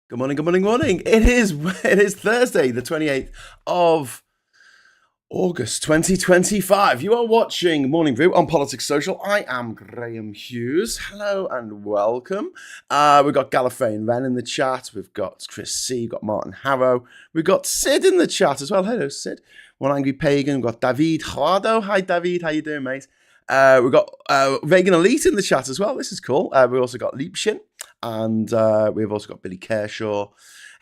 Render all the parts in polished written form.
Good morning, good morning, morning. It is Thursday, the 28th of August 2025. You are watching Morning Brew on Politics Social. I am Graham Hughes. Hello and welcome. We've got Gallifrey Wren in the chat. We've got Chris C. We've got Martin Harrow. We've got Sid in the chat as well. Hello, Sid. One Angry Pagan. We've got David Juado. Hi, David. How you doing, mate? We've got Vegan Elite in the chat as well. This is cool. We've also got Leapshin. And we've also got Billy Kershaw.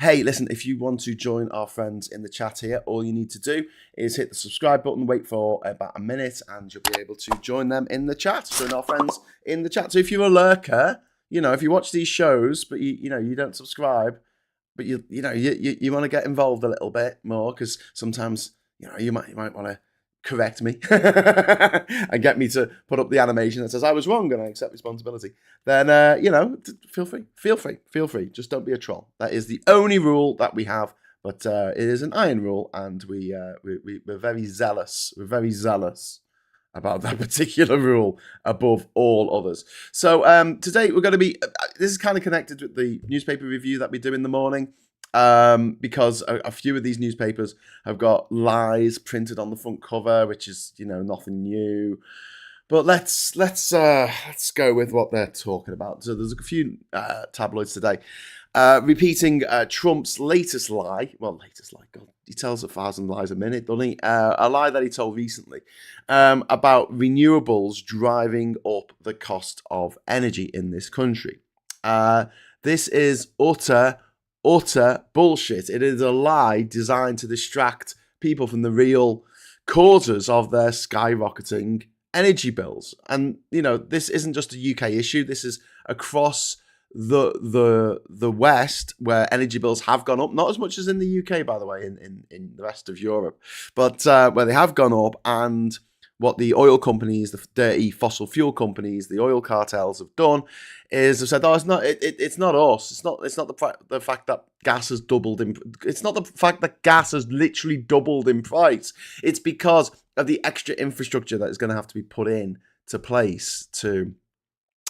Hey, listen, if you want to join our friends in the chat here, all you need to do is hit the subscribe button, wait for about a minute, and you'll be able to join them in the chat. Join our friends in the chat. So if you're a lurker, if you watch these shows, but you don't subscribe, but you want to get involved a little bit more, because sometimes you might want to correct me and get me to put up the animation that says I was wrong and I accept responsibility, then feel free. Just don't be a troll. That is the only rule that we have, but it is an iron rule, and we're very zealous. We're very zealous about that particular rule above all others. So today we're going to be. This is kind of connected with the newspaper review that we do in the morning. Because a few of these newspapers have got lies printed on the front cover, which is nothing new. But let's go with what they're talking about. So there's a few tabloids today repeating Trump's latest lie. Well, latest lie. God, he tells 1,000 lies a minute, doesn't he? A lie that he told recently about renewables driving up the cost of energy in this country. This is utter bullshit. It is a lie designed to distract people from the real causes of their skyrocketing energy bills. And this isn't just a UK issue. This is across the West, where energy bills have gone up, not as much as in the UK, by the way, in the rest of Europe, but where they have gone up. And what the oil companies, the dirty fossil fuel companies, the oil cartels have done is have said, "Oh, it's not us. It's not the fact that gas has doubled in. It's not the fact that gas has literally doubled in price. It's because of the extra infrastructure that is going to have to be put in to place to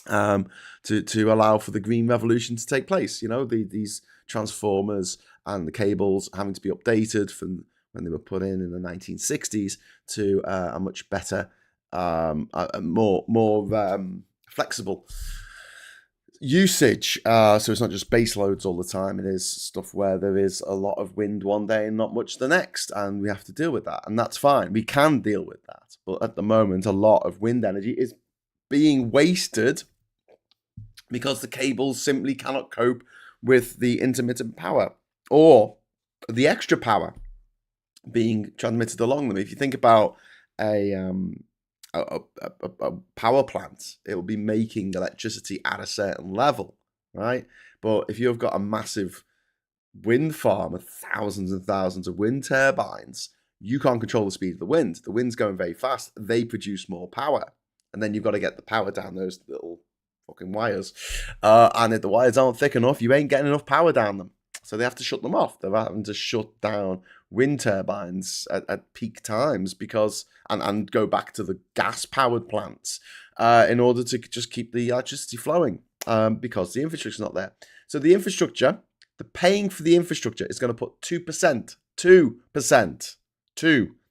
allow for the green revolution to take place. These transformers and the cables having to be updated from when they were put in the 1960s to a much better, more flexible usage. So it's not just base loads all the time. It is stuff where there is a lot of wind one day and not much the next, and we have to deal with that. And that's fine. We can deal with that. But at the moment, a lot of wind energy is being wasted because the cables simply cannot cope with the intermittent power or the extra power being transmitted along them. If you think about a power plant, it will be making electricity at a certain level, right? But if you've got a massive wind farm with thousands and thousands of wind turbines, you can't control the speed of the wind. The wind's going very fast. They produce more power. And then you've got to get the power down those little fucking wires. And if the wires aren't thick enough, you ain't getting enough power down them. So they have to shut them off. They're having to shut down wind turbines at peak times and go back to the gas-powered plants in order to just keep the electricity flowing because the infrastructure's not there. So the infrastructure, the paying for the infrastructure is going to put 2%, 2%,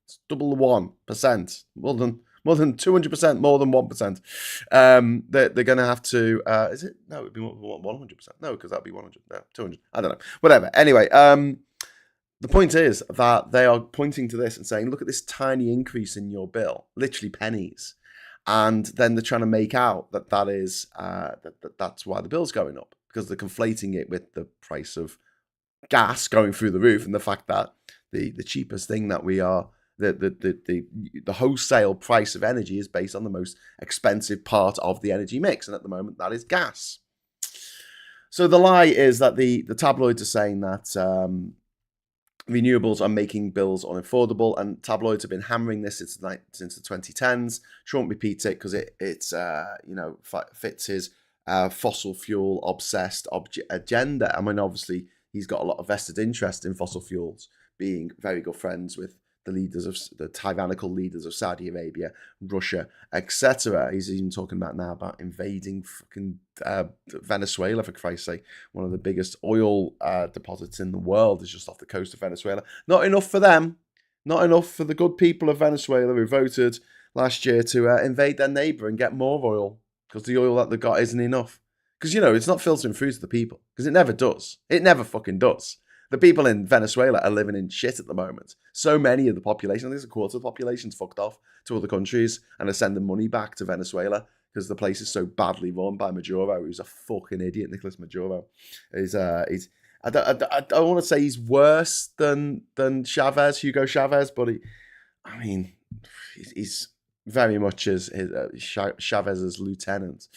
it's double the 1%, more than 200%, more than 1%. They're going to have to, is it? No, it'd be 100%. No, because that'd be 100, no, 200. I don't know. Whatever. Anyway, the point is that they are pointing to this and saying, look at this tiny increase in your bill, literally pennies. And then they're trying to make out that that's why the bill's going up, because they're conflating it with the price of gas going through the roof and the fact that the cheapest thing that we are, the wholesale price of energy is based on the most expensive part of the energy mix, and at the moment that is gas. So the lie is that the tabloids are saying that renewables are making bills unaffordable, and tabloids have been hammering this since the 2010s. Trump repeats it because it fits his fossil fuel obsessed agenda. I mean, obviously he's got a lot of vested interest in fossil fuels, being very good friends with the tyrannical leaders of Saudi Arabia, Russia, etc. He's even talking about now about invading fucking Venezuela, for Christ's sake. One of the biggest oil deposits in the world is just off the coast of Venezuela. Not enough for them. Not enough for the good people of Venezuela who voted last year to invade their neighbour and get more oil, because the oil that they got isn't enough. Because, it's not filtering through to the people, because it never does. It never fucking does. The people in Venezuela are living in shit at the moment. So many of the population, I think it's a quarter of the population's fucked off to other countries and are sending money back to Venezuela because the place is so badly run by Maduro, who's a fucking idiot. Nicolas Maduro. I don't want to say he's worse than Chavez, Hugo Chavez, but he's very much as Chavez's lieutenant.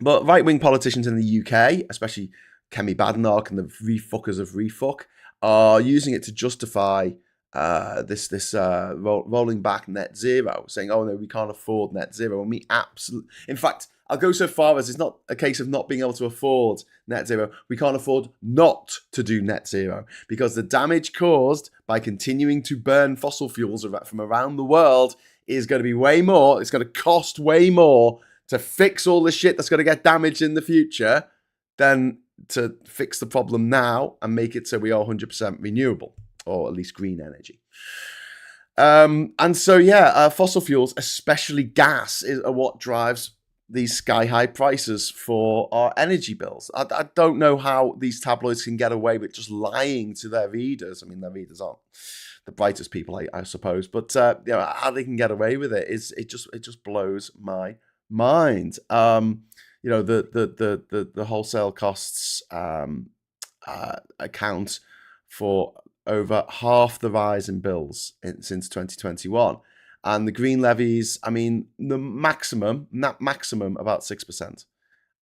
But right-wing politicians in the UK, especially Kemi Badenoch and the refuckers of refuck, are using it to justify this rolling back net zero, saying, oh no, we can't afford net zero. And we absolutely, in fact, I'll go so far as it's not a case of not being able to afford net zero. We can't afford not to do net zero, because the damage caused by continuing to burn fossil fuels from around the world is going to be way more. It's going to cost way more to fix all the shit that's going to get damaged in the future than to fix the problem now and make it so we are 100% renewable, or at least green energy. And so, fossil fuels, especially gas, are what drives these sky-high prices for our energy bills. I don't know how these tabloids can get away with just lying to their readers. I mean, their readers aren't the brightest people, I suppose, but how they can get away with it it just blows my mind. The wholesale costs account for over half the rise in bills since 2021. And the green levies, the maximum about 6%.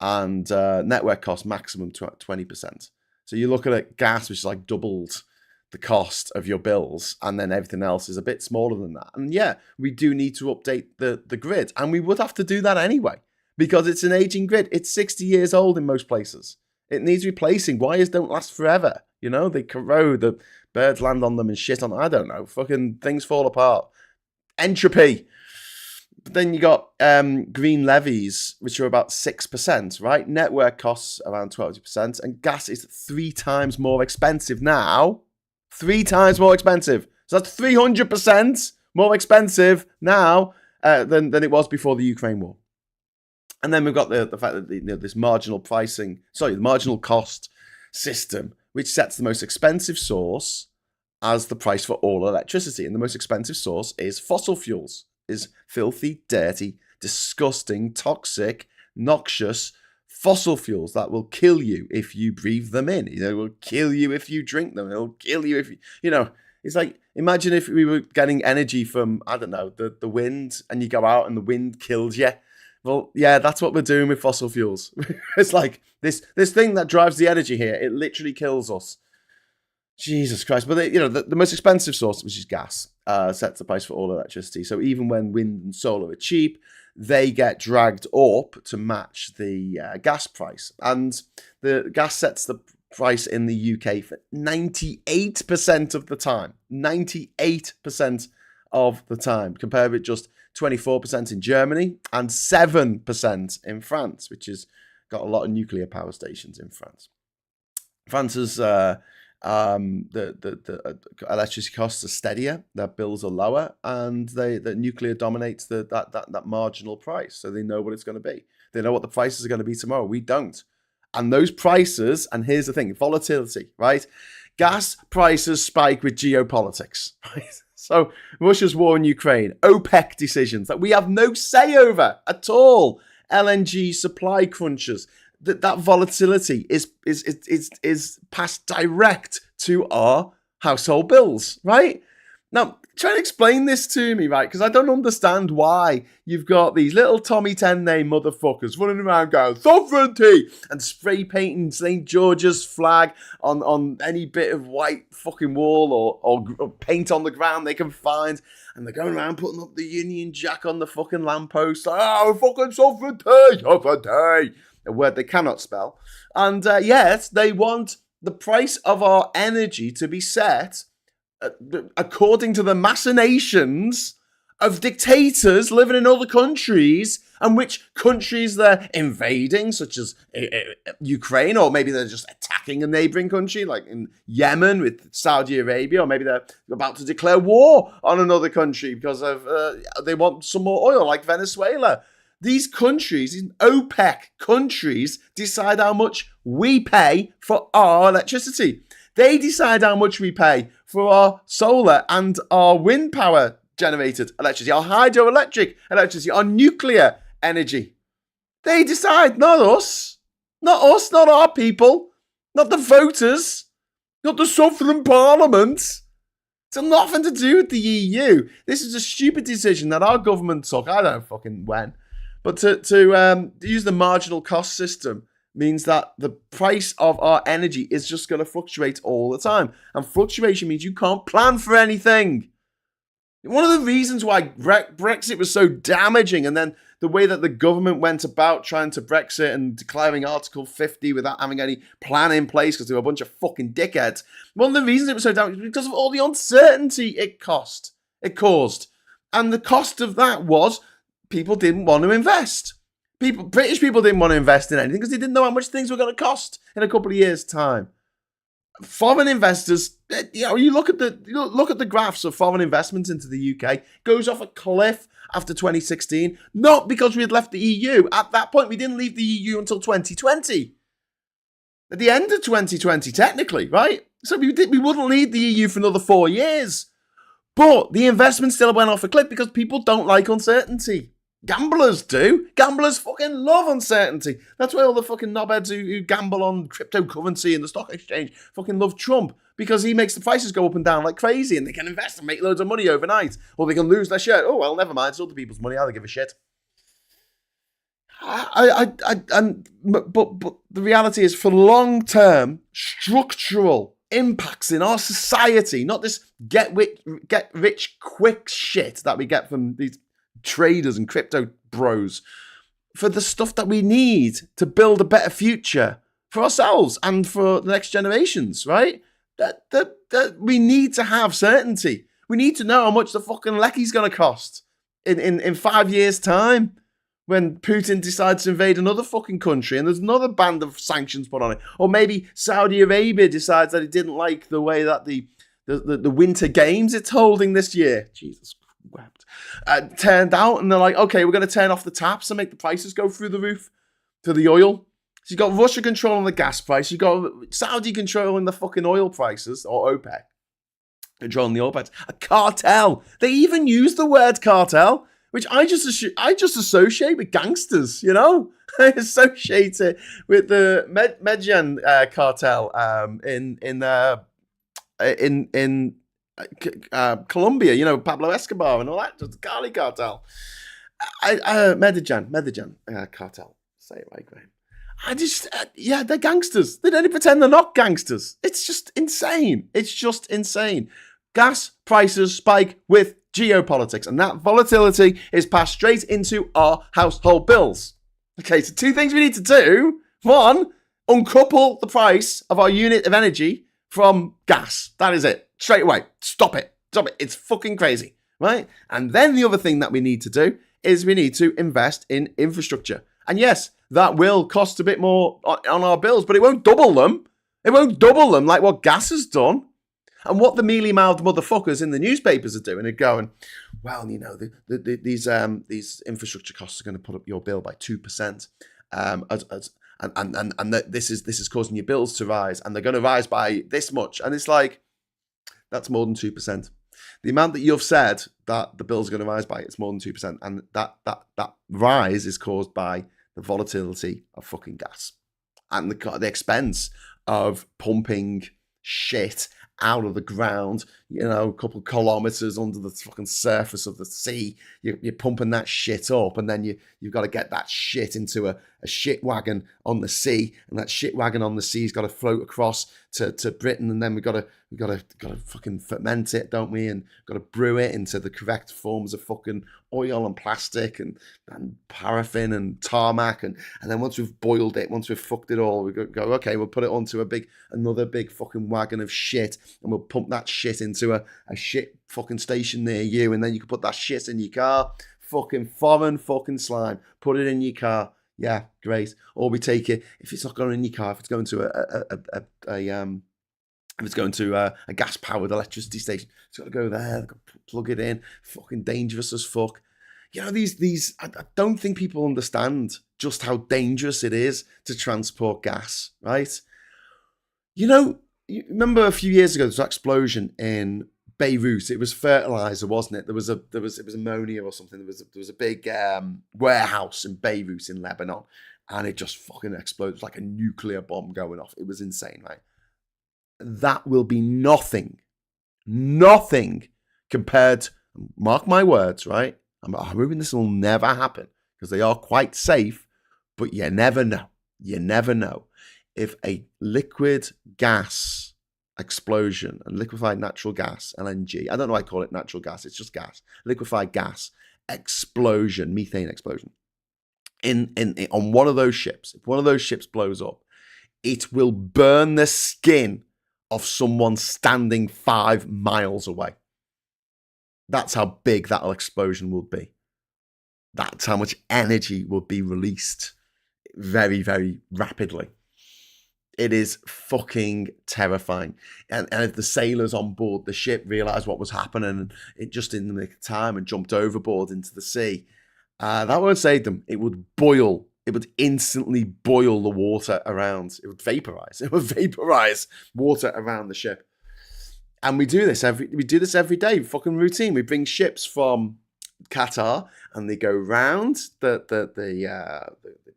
And network cost maximum 20%. So you look at it, gas, which is like doubled the cost of your bills, and then everything else is a bit smaller than that. And we do need to update the grid. And we would have to do that anyway, because it's an aging grid. It's 60 years old in most places. It needs replacing. Wires don't last forever. They corrode, the birds land on them and shit on them. I don't know. Fucking things fall apart. Entropy. But then you got green levies, which are about 6%, right? Network costs around 20%, and gas is 3 times more expensive now. 3 times more expensive. So that's 300% more expensive now than it was before the Ukraine war. And then we've got the fact that this the marginal cost system, which sets the most expensive source as the price for all electricity. And the most expensive source is fossil fuels, is filthy, dirty, disgusting, toxic, noxious fossil fuels that will kill you if you breathe them in. It will kill you if you drink them. It will kill you if you, it's like, imagine if we were getting energy from, I don't know, the wind, and you go out and the wind kills you. Well, that's what we're doing with fossil fuels. It's like this thing that drives the energy here, it literally kills us. Jesus Christ. But the most expensive source, which is gas, sets the price for all electricity. So even when wind and solar are cheap, they get dragged up to match the gas price. And the gas sets the price in the UK for 98% of the time. 98% of the time, compared with just 24% in Germany and 7% in France, which has got a lot of nuclear power stations in France. France has the electricity costs are steadier, their bills are lower, and the nuclear dominates that marginal price. So they know what it's going to be. They know what the prices are going to be tomorrow. We don't. And those prices, and here's the thing, volatility, right? Gas prices spike with geopolitics, right? So Russia's war in Ukraine, OPEC decisions that we have no say over at all, LNG supply crunches, that volatility is passed direct to our household bills, right? Now, try and explain this to me, right? Because I don't understand why you've got these little Tommy 10-name motherfuckers running around going, sovereignty, and spray painting St. George's flag on any bit of white fucking wall or paint on the ground they can find. And they're going around putting up the Union Jack on the fucking lamppost. Oh, fucking sovereignty, a word they cannot spell. And yes, they want the price of our energy to be set according to the machinations of dictators living in other countries, and which countries they're invading, such as Ukraine, or maybe they're just attacking a neighboring country, like in Yemen with Saudi Arabia, or maybe they're about to declare war on another country because of they want some more oil, like Venezuela. These countries, these OPEC countries, decide how much we pay for our electricity. They decide how much we pay for our solar and our wind power generated electricity, our hydroelectric electricity, our nuclear energy. They decide, not us. Not us, not our people, not the voters, not the sovereign parliament. It's nothing to do with the EU. This is a stupid decision that our government took. I don't know fucking when. But to use the marginal cost system means that the price of our energy is just going to fluctuate all the time. And fluctuation means you can't plan for anything. One of the reasons why Brexit was so damaging, and then the way that the government went about trying to Brexit and declaring Article 50 without having any plan in place because they were a bunch of fucking dickheads. One of the reasons it was so damaging was because of all the uncertainty it caused. And the cost of that was people didn't want to invest. British people didn't want to invest in anything because they didn't know how much things were going to cost in a couple of years' time. Foreign investors, you look at the graphs of foreign investments into the UK, goes off a cliff after 2016, not because we had left the EU. At that point, we didn't leave the EU until 2020. At the end of 2020, technically, right? So we wouldn't leave the EU for another 4 years. But the investment still went off a cliff because people don't like uncertainty. Gamblers do. Gamblers fucking love uncertainty. That's why all the fucking knobheads who gamble on cryptocurrency and the stock exchange fucking love Trump, because he makes the prices go up and down like crazy and they can invest and make loads of money overnight. Or they can lose their shit. Oh, well, never mind. It's other people's money. I don't give a shit. But the reality is, for long-term structural impacts in our society, not this get rich quick shit that we get from these traders and crypto bros, for the stuff that we need to build a better future for ourselves and for the next generations, right? That we need to have certainty. We need to know how much the fucking lecky's going to cost in 5 years' time when Putin decides to invade another fucking country and there's another band of sanctions put on it. Or maybe Saudi Arabia decides that it didn't like the way that the Winter Games it's holding this year. Jesus wept. Turned out, and they're like, okay, we're going to turn off the taps and make the prices go through the roof for the oil. So you've got Russia controlling the gas price, you've got Saudi controlling the fucking oil prices, or OPEC controlling the oil price. A cartel. They even use the word cartel, which I just associate with gangsters, you know? I associate it with the Medellin cartel in Colombia, you know, Pablo Escobar and all that, just the Cali cartel. Medellin cartel. Say it right, Graham. They're gangsters. They don't even pretend they're not gangsters. It's just insane. Gas prices spike with geopolitics, and that volatility is passed straight into our household bills. Okay, so two things we need to do. One, uncouple the price of our unit of energy from gas. That is it. Straight away. Stop it. It's fucking crazy, right? And then the other thing that we need to do is we need to invest in infrastructure. And yes, that will cost a bit more on our bills, but it won't double them. It won't double them like what gas has done. And what the mealy-mouthed motherfuckers in the newspapers are doing are going, well, you know, these infrastructure costs are going to put up your bill by 2%, and this is causing your bills to rise, and they're going to rise by this much. And it's like, that's more than 2%. The amount that you've said that the bill's going to rise by, it's more than 2%, and that rise is caused by the volatility of fucking gas and the expense of pumping shit out of the ground, you know, a couple of kilometers under the fucking surface of the sea. You're pumping that shit up, and then you've got to get that shit into a shit wagon on the sea, and that shit wagon on the sea's got to float across to Britain, and then we've got to fucking ferment it, don't we? And got to brew it into the correct forms of fucking oil and plastic and paraffin and tarmac. And then once we've boiled it, once we've fucked it all, we go, okay, we'll put it onto another big fucking wagon of shit, and we'll pump that shit into a shit fucking station near you. And then you can put that shit in your car. Fucking foreign fucking slime. Put it in your car. Yeah, great. Or we take it, if it's not going in your car, if it's going to a gas-powered electricity station, it's got to go there, plug it in. Fucking dangerous as fuck. You know, these. I don't think people understand just how dangerous it is to transport gas, right? You know, you remember a few years ago there was an explosion in Beirut. It was fertilizer, wasn't it? It was ammonia or something. There was a big warehouse in Beirut in Lebanon, and it just fucking exploded. It was like a nuclear bomb going off. It was insane, right? That will be nothing compared, mark my words, right? I'm hoping this will never happen because they are quite safe, but you never know. You never know. If a liquid gas explosion, and liquefied natural gas, LNG, I don't know why I call it natural gas, it's just gas, liquefied gas explosion, methane explosion, on one of those ships, if one of those ships blows up, it will burn the skin of someone standing 5 miles away. That's how big that explosion will be. That's how much energy will be released very, very rapidly. It is fucking terrifying. And if the sailors on board the ship realised what was happening, it just in the nick of time and jumped overboard into the sea, that won't save them. It would boil. It would instantly boil the water around. It would vaporize. It would vaporize water around the ship. And we do this every day, fucking routine. We bring ships from Qatar and they go round the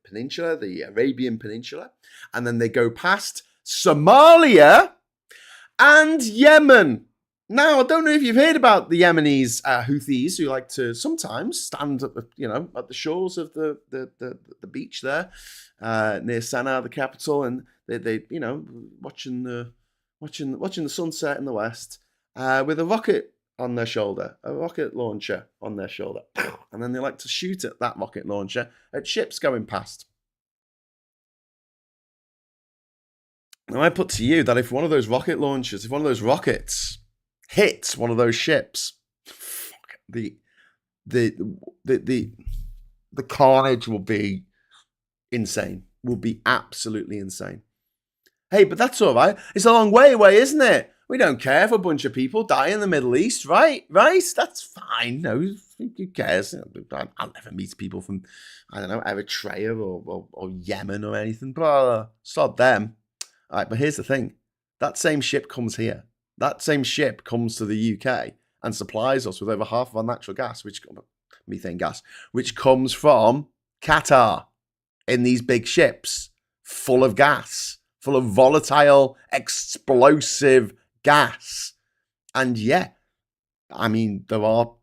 peninsula, the Arabian Peninsula, and then they go past Somalia and Yemen. Now, I don't know if you've heard about the Yemenis Houthis who like to sometimes stand at the shores of the beach there near Sana'a, the capital, and they watching the sunset in the west with a rocket on their shoulder, a rocket launcher on their shoulder, and then they like to shoot at that rocket launcher at ships going past. Now, I put to you that if one of those rocket launchers, if one of those rockets hits one of those ships, the carnage will be insane. Will be absolutely insane. Hey, but that's all right. It's a long way away, isn't it? We don't care if a bunch of people die in the Middle East, right? Right? That's fine. No, who cares? I'll never meet people from, I don't know, Eritrea or Yemen or anything. But sod them. All right, but here's the thing. That same ship comes here. That same ship comes to the UK and supplies us with over half of our natural gas, methane gas, which comes from Qatar in these big ships full of gas, full of volatile, explosive gas. And yeah, I mean, there are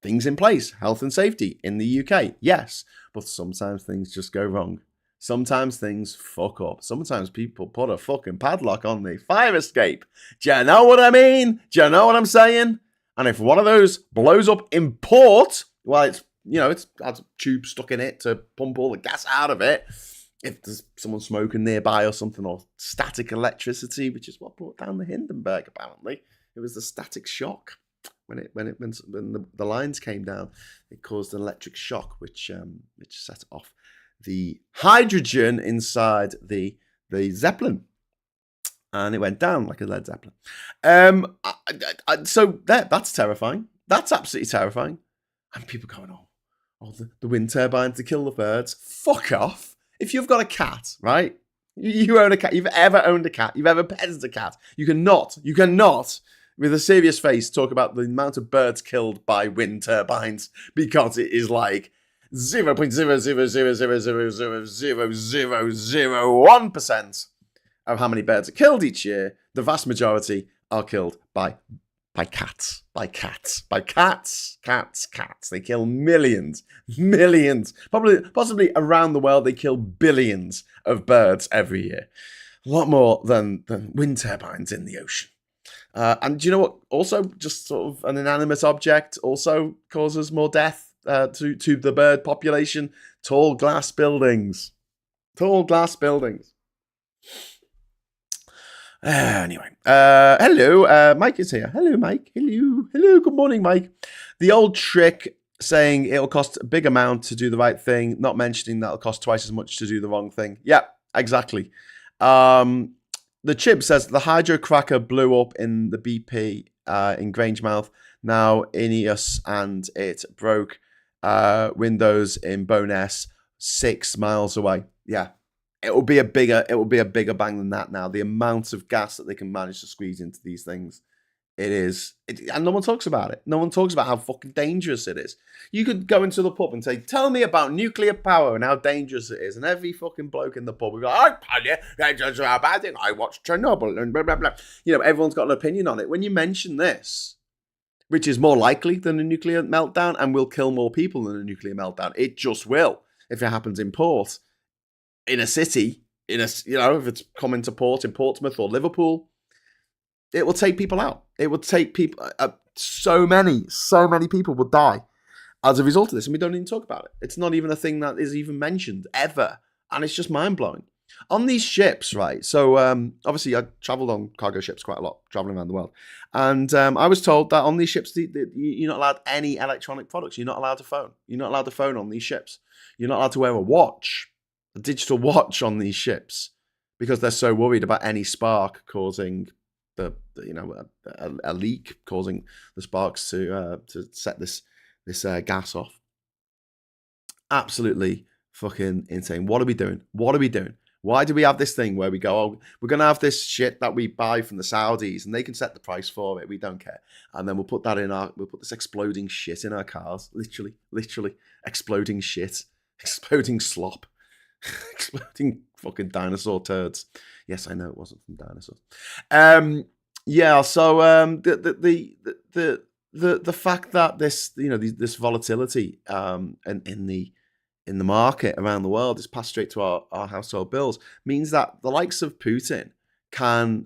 things in place, health and safety in the UK, yes, but sometimes things just go wrong. Sometimes things fuck up. Sometimes people put a fucking padlock on the fire escape. Do you know what I mean? Do you know what I'm saying? And if one of those blows up in port, well, it's has a tube stuck in it to pump all the gas out of it. If there's someone smoking nearby or something, or static electricity, which is what brought down the Hindenburg, apparently. It was the static shock. When the lines came down, it caused an electric shock, which set off the hydrogen inside the Zeppelin, and it went down like a lead Zeppelin. So that's terrifying. That's absolutely terrifying. And people going, the wind turbines to kill the birds. Fuck off. If you've got a cat, right? You own a cat. You've ever owned a cat. You've ever petted a cat. You cannot, with a serious face, talk about the amount of birds killed by wind turbines, because it is like 0.000000001% of how many birds are killed each year. The vast majority are killed by cats. They kill millions, possibly around the world. They kill billions of birds every year. A lot more than wind turbines in the ocean. And do you know what? Also, just sort of an inanimate object also causes more death to the bird population. Tall glass buildings. Tall glass buildings. Anyway, hello, Mike is here. Hello, Mike. Hello. Good morning, Mike. The old trick saying it'll cost a big amount to do the right thing, not mentioning that it'll cost twice as much to do the wrong thing. Yeah, exactly. The chip says the hydro cracker blew up in the BP in Grangemouth. Now Ineos, and it broke windows in Bowness 6 miles away. Yeah. It will be a bigger bang than that now. The amount of gas that they can manage to squeeze into these things, and no one talks about it. No one talks about how fucking dangerous it is. You could go into the pub and say, "Tell me about nuclear power and how dangerous it is," and every fucking bloke in the pub will go, "I tell you, that's a bad thing. I watched Chernobyl and blah blah blah." Everyone's got an opinion on it. When you mention this, which is more likely than a nuclear meltdown and will kill more people than a nuclear meltdown, it just will if it happens in port. In a city, if it's coming to port in Portsmouth or Liverpool, it will take people out. It will take people. So many people will die as a result of this, and we don't even talk about it. It's not even a thing that is even mentioned ever, and it's just mind blowing. On these ships, right? So obviously, I travelled on cargo ships quite a lot, travelling around the world, and I was told that on these ships, you're not allowed any electronic products. You're not allowed to phone. You're not allowed to phone on these ships. You're not allowed to wear a watch. A digital watch on these ships, because they're so worried about any spark causing a leak, causing the sparks to set this gas off. Absolutely fucking insane. What are we doing? Why do we have this thing where we go, oh, we're going to have this shit that we buy from the Saudis and they can set the price for it. We don't care. And then we'll put this exploding shit in our cars. Literally exploding shit, exploding slop. Exploding fucking dinosaur turds. Yes, I know it wasn't from dinosaurs. So the fact that this volatility in the market around the world is passed straight to our household bills means that the likes of Putin can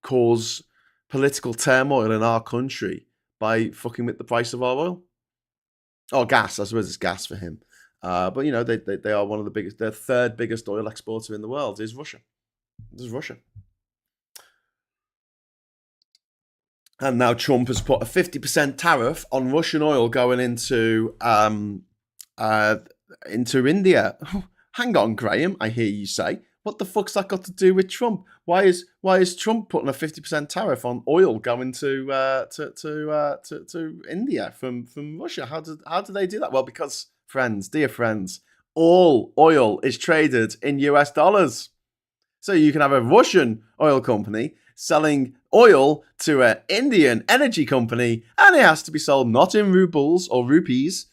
cause political turmoil in our country by fucking with the price of our oil or gas. I suppose it's gas for him. But they are one of the biggest. Their third biggest oil exporter in the world is Russia. And now Trump has put a 50% tariff on Russian oil going into India. Hang on, Graham. I hear you say. What the fuck's that got to do with Trump? Why is Trump putting a 50% tariff on oil going to India from Russia? How do they do that? Well, because dear friends, all oil is traded in US dollars. So you can have a Russian oil company selling oil to an Indian energy company, and it has to be sold not in rubles or rupees,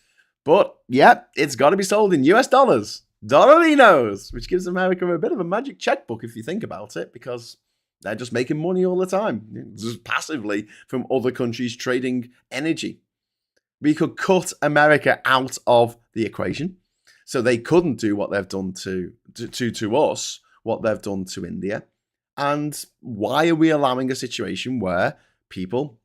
but it's got to be sold in US dollars. Dollarinos, which gives America a bit of a magic checkbook if you think about it, because they're just making money all the time, just passively from other countries trading energy. We could cut America out of the equation, so they couldn't do what they've done to us, what they've done to India. And why are we allowing a situation where people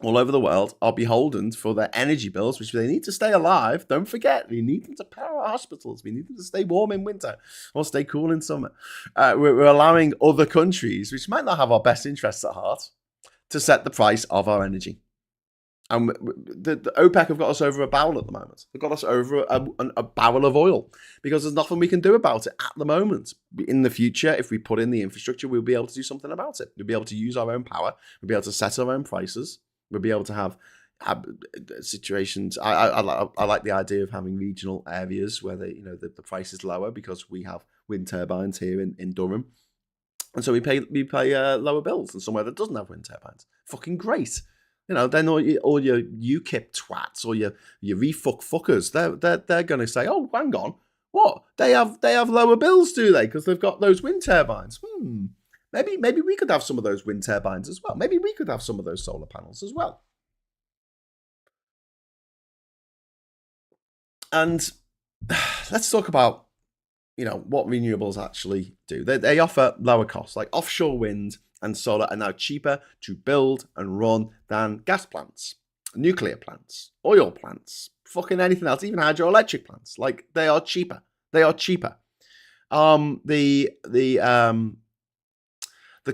all over the world are beholden for their energy bills, which they need to stay alive? Don't forget, we need them to power our hospitals. We need them to stay warm in winter or stay cool in summer. We're allowing other countries, which might not have our best interests at heart, to set the price of our energy. And the OPEC have got us over a barrel at the moment. They've got us over a barrel of oil because there's nothing we can do about it at the moment. In the future, if we put in the infrastructure, we'll be able to do something about it. We'll be able to use our own power. We'll be able to set our own prices. We'll be able to have situations. I like the idea of having regional areas where the price is lower because we have wind turbines here in Durham. And so we pay lower bills than somewhere that doesn't have wind turbines. Fucking great. Then all your UKIP twats or your refuck fuckers, they're going to say, oh, hang on, what? They have lower bills, do they? Because they've got those wind turbines. Maybe we could have some of those wind turbines as well. Maybe we could have some of those solar panels as well. And let's talk about what renewables actually do. They offer lower costs, like offshore wind and solar are now cheaper to build and run than gas plants, nuclear plants, oil plants, fucking anything else, even hydroelectric plants. Like, they are cheaper. They are cheaper. The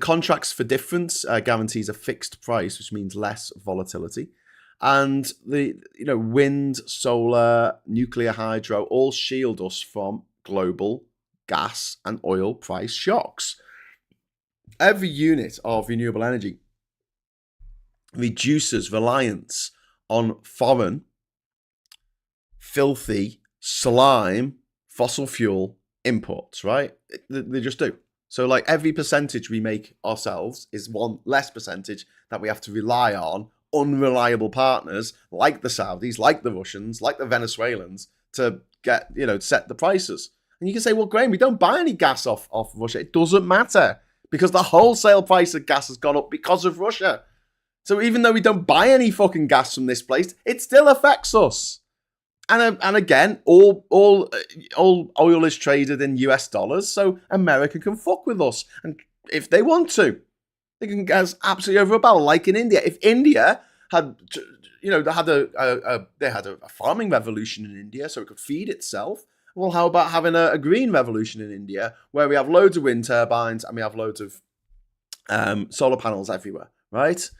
contracts for difference guarantees a fixed price, which means less volatility. And the wind, solar, nuclear, hydro all shield us from global gas and oil price shocks. Every unit of renewable energy reduces reliance on foreign, filthy, slime, fossil fuel imports, right? They just do. So like every percentage we make ourselves is one less percentage that we have to rely on unreliable partners like the Saudis, like the Russians, like the Venezuelans to get, set the prices. And you can say, well, Graham, we don't buy any gas off Russia. It doesn't matter because the wholesale price of gas has gone up because of Russia. So even though we don't buy any fucking gas from this place, it still affects us. And again, all oil is traded in US dollars, so America can fuck with us. And if they want to, they can get us absolutely over a barrel, like in India. If India had, they had a farming revolution in India, so it could feed itself. Well, how about having a green revolution in India, where we have loads of wind turbines and we have loads of solar panels everywhere, right?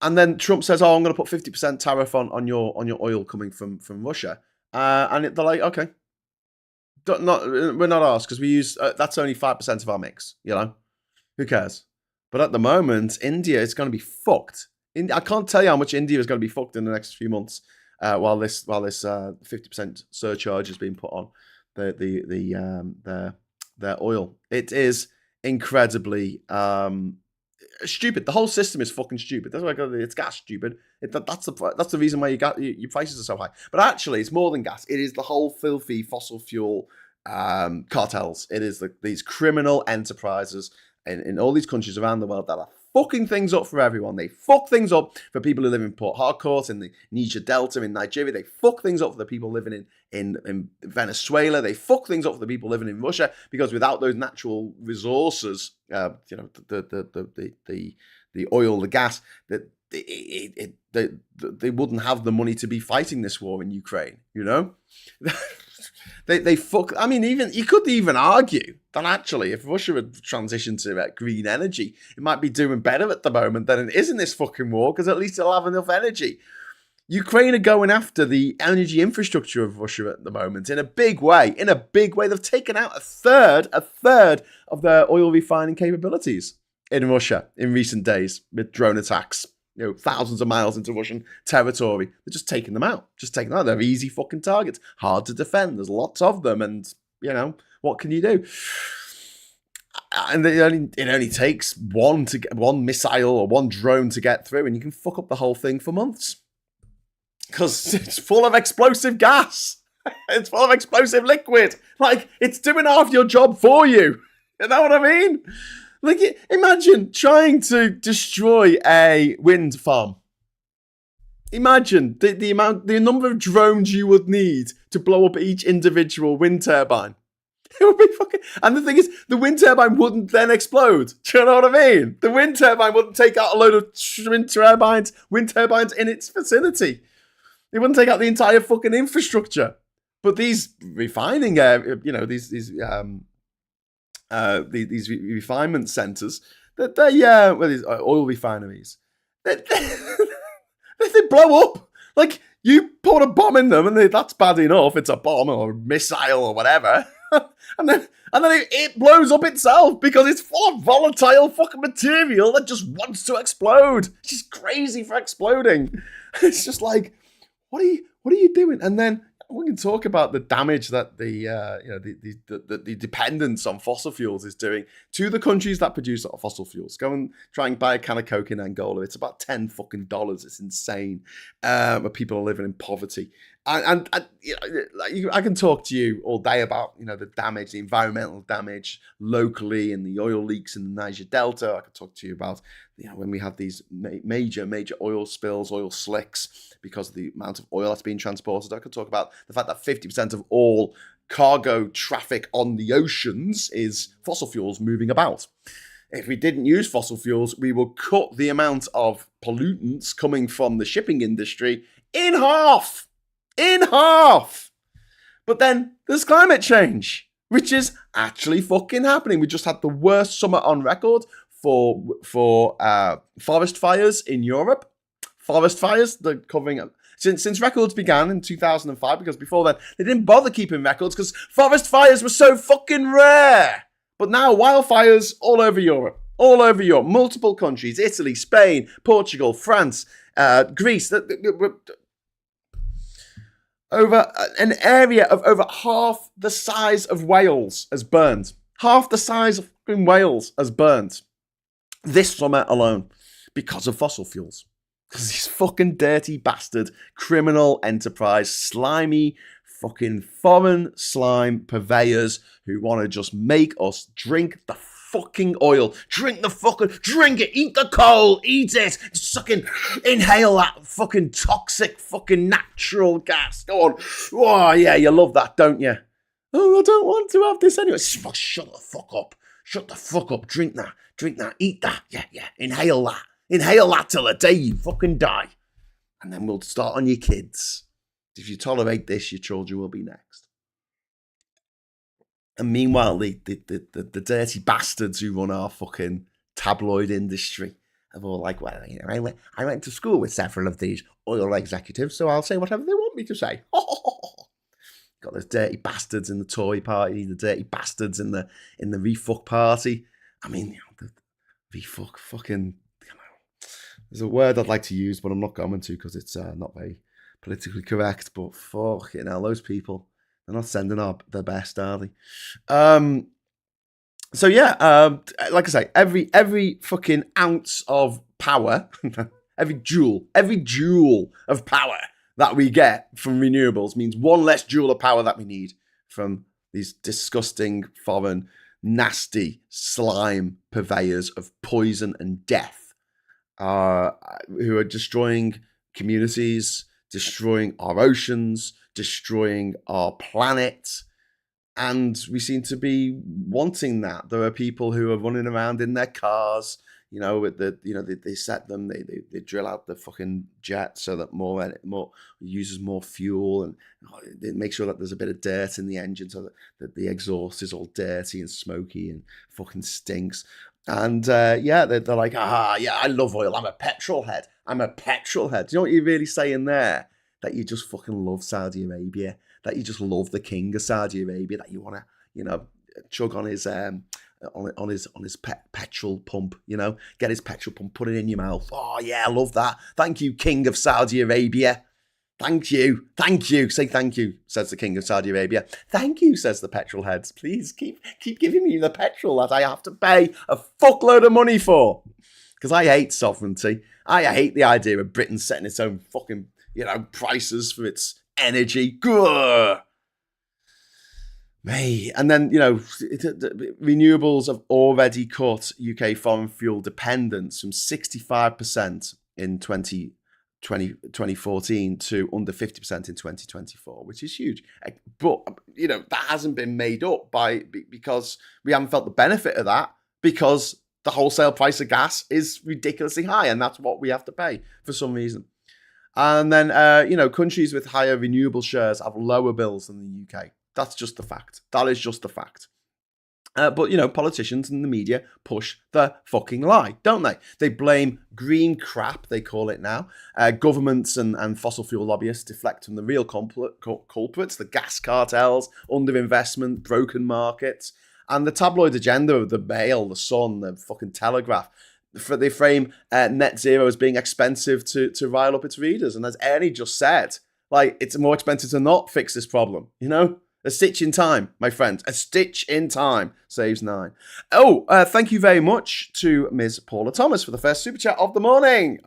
And then Trump says, "Oh, I'm going to put 50% tariff on your oil coming from Russia," and they're like, "Okay, we're not asked because we use that's only 5% of our mix. Who cares?" But at the moment, India is going to be fucked. I can't tell you how much India is going to be fucked in the next few months while this 50% surcharge is being put on their oil. It is incredibly stupid. The whole system is fucking stupid. That's why it's gas stupid. That's the reason why your prices are so high. But actually, it's more than gas. It is the whole filthy fossil fuel cartels. It is these criminal enterprises in all these countries around the world that are fucking things up for everyone. They fuck things up for people who live in Port Harcourt, in the Niger Delta, in Nigeria. They fuck things up for the people living in Venezuela. They fuck things up for the people living in Russia, because without those natural resources, the oil, the gas, they wouldn't have the money to be fighting this war in Ukraine. They fuck. I mean, even you could even argue that actually, if Russia had transitioned to green energy, it might be doing better at the moment than it is in this fucking war, because at least it'll have enough energy. Ukraine are going after the energy infrastructure of Russia at the moment in a big way. They've taken out a third of their oil refining capabilities in Russia in recent days with drone attacks. Thousands of miles into Russian territory. They're just taking them out. They're easy fucking targets. Hard to defend. There's lots of them. And, what can you do? And it only takes one missile or one drone to get through, and you can fuck up the whole thing for months. Because it's full of explosive gas. It's full of explosive liquid. Like, it's doing half your job for you. You know what I mean? Like, imagine trying to destroy a wind farm. Imagine the number of drones you would need to blow up each individual wind turbine. It would be fucking... And the thing is, the wind turbine wouldn't then explode. Do you know what I mean? The wind turbine wouldn't take out a load of wind turbines in its vicinity. It wouldn't take out the entire fucking infrastructure. But these refining, these refinement centers, these oil refineries, they blow up. Like, you put a bomb in them, and that's bad enough. It's a bomb or a missile or whatever, and then it blows up itself because it's full of volatile fucking material that just wants to explode. It's just crazy for exploding. It's just like, what are you doing? And then we can talk about the damage that the dependence on fossil fuels is doing to the countries that produce fossil fuels. Go and try and buy a can of Coke in Angola. It's about $10 fucking. It's insane. Where people are living in poverty. And I can talk to you all day about the damage, the environmental damage locally, and the oil leaks in the Niger Delta. I could talk to you about when we have these major oil spills, oil slicks, because of the amount of oil that's being transported. I could talk about the fact that 50% of all cargo traffic on the oceans is fossil fuels moving about. If we didn't use fossil fuels, we would cut the amount of pollutants coming from the shipping industry in half. In half. But then there's climate change, which is actually fucking happening. We just had the worst summer on record for forest fires in Europe. Forest fires, they're covering since records began in 2005, because before then they didn't bother keeping records because forest fires were so fucking rare. But now wildfires all over Europe, multiple countries: Italy, Spain, Portugal, France, Greece. Over an area of over half the size of Wales has burned. Half the size of Wales has burned this summer alone because of fossil fuels. Because these fucking dirty bastard criminal enterprise, slimy fucking foreign slime purveyors who want to just make us drink the fucking oil. Drink it, eat the coal, eat it, inhale that fucking toxic fucking natural gas. Go on. Oh yeah, you love that, don't you? Oh, I don't want to have this anyway. Shut the fuck up. Drink that, eat that. Yeah, inhale that till the day you fucking die. And then we'll start on your kids. If you tolerate this, your children will be next. And meanwhile, the dirty bastards who run our fucking tabloid industry are all like, well, you know, I went to school with several of these oil executives, so I'll say whatever they want me to say. Got those dirty bastards in the Tory party, the dirty bastards in the refuck party. I mean, you know, the refuck fucking. There's a word I'd like to use, but I'm not going to because it's not very politically correct. But fucking hell, those people. They're not sending their best, are they? So yeah, like I say, every fucking ounce of power, every joule of power that we get from renewables means one less joule of power that we need from these disgusting, foreign, nasty slime purveyors of poison and death, who are destroying communities, destroying our oceans, destroying our planet, and we seem to be wanting that. There are people who are running around in their cars, you know, with they set them, they drill out the fucking jet so that more uses more fuel, and they make sure that there's a bit of dirt in the engine so that the exhaust is all dirty and smoky and fucking stinks. And yeah, they're like, yeah, I love oil. I'm a petrol head. Do you know what you're really saying there? That you just fucking love Saudi Arabia, that you just love the king of Saudi Arabia, that you want to, you know, chug on his petrol pump, you know, get his petrol pump, put it in your mouth. Oh yeah, I love that. Thank you, king of Saudi Arabia. Thank you. Say thank you, says the king of Saudi Arabia. Thank you, says the petrol heads. Please keep giving me the petrol that I have to pay a fuckload of money for. Because I hate sovereignty. I hate the idea of Britain setting its own fucking, you know, prices for its energy. Grrr. Mate. And then, you know, renewables have already cut UK foreign fuel dependence from 65% in 2014 to under 50% in 2024, which is huge. But, you know, that hasn't been made up because we haven't felt the benefit of that, because the wholesale price of gas is ridiculously high, and that's what we have to pay for some reason. And then, you know, countries with higher renewable shares have lower bills than the UK. That's just the fact. That is just the fact. But, you know, politicians and the media push the fucking lie, don't they? They blame green crap, they call it now. Governments and fossil fuel lobbyists deflect from the real culprits, the gas cartels, underinvestment, broken markets, and the tabloid agenda of the Mail, the Sun, the fucking Telegraph. They frame net zero as being expensive to rile up its readers. And as Ernie just said, like, it's more expensive to not fix this problem, you know? A stitch in time, my friend. A stitch in time saves 9. Oh, thank you very much to Ms. Paula Thomas for the first super chat of the morning.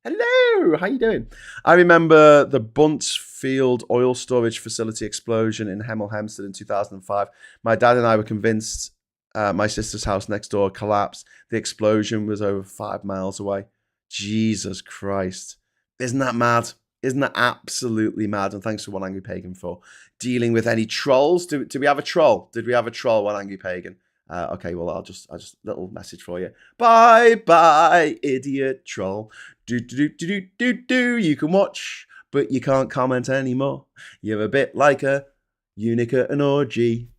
Hello, how you doing? I remember the Buntsfield oil storage facility explosion in Hemel Hempstead in 2005. My dad and I were convinced my sister's house next door collapsed. The explosion was over 5 miles away. Jesus Christ. Isn't that mad? Isn't that absolutely mad? And thanks to One Angry Pagan for dealing with any trolls. Do we have a troll? Did we have a troll, One Angry Pagan? Okay, well, I'll just little message for you. Bye, idiot troll. Do. You can watch but you can't comment anymore. You're a bit like a eunuch at an orgy.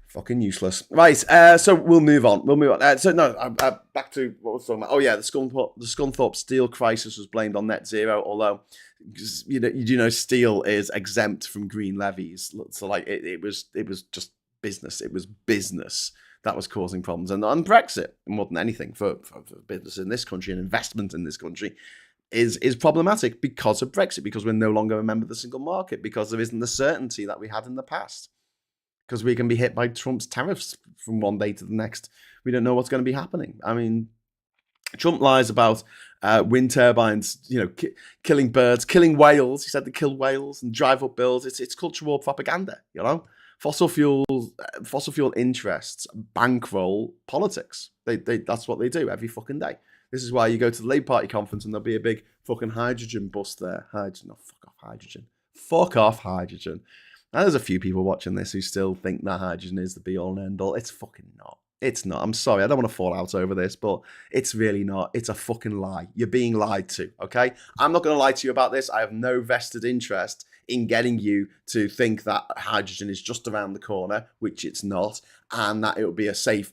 Fucking useless. Right, so we'll move on. Back to what I was talking about. Oh yeah, the Scunthorpe steel crisis was blamed on net zero, although you know steel is exempt from green levies. So like it was just business. It was business that was causing problems, and Brexit more than anything for business in this country and investment in this country is problematic because of Brexit, because we're no longer a member of the single market, because there isn't the certainty that we had in the past. Because we can be hit by Trump's tariffs from one day to the next. We don't know what's going to be happening. I mean, Trump lies about wind turbines, killing birds, killing whales. He said they kill whales and drive up bills. It's cultural war propaganda, Fossil fuel interests bankroll politics. That's what they do every fucking day. This is why you go to the Labour Party conference and there'll be a big fucking hydrogen bust there. Fuck off hydrogen. Now, there's a few people watching this who still think that hydrogen is the be-all and end-all. It's fucking not. It's not. I'm sorry. I don't want to fall out over this, but it's really not. It's a fucking lie. You're being lied to, okay? I'm not going to lie to you about this. I have no vested interest in getting you to think that hydrogen is just around the corner, which it's not, and that it will be a safe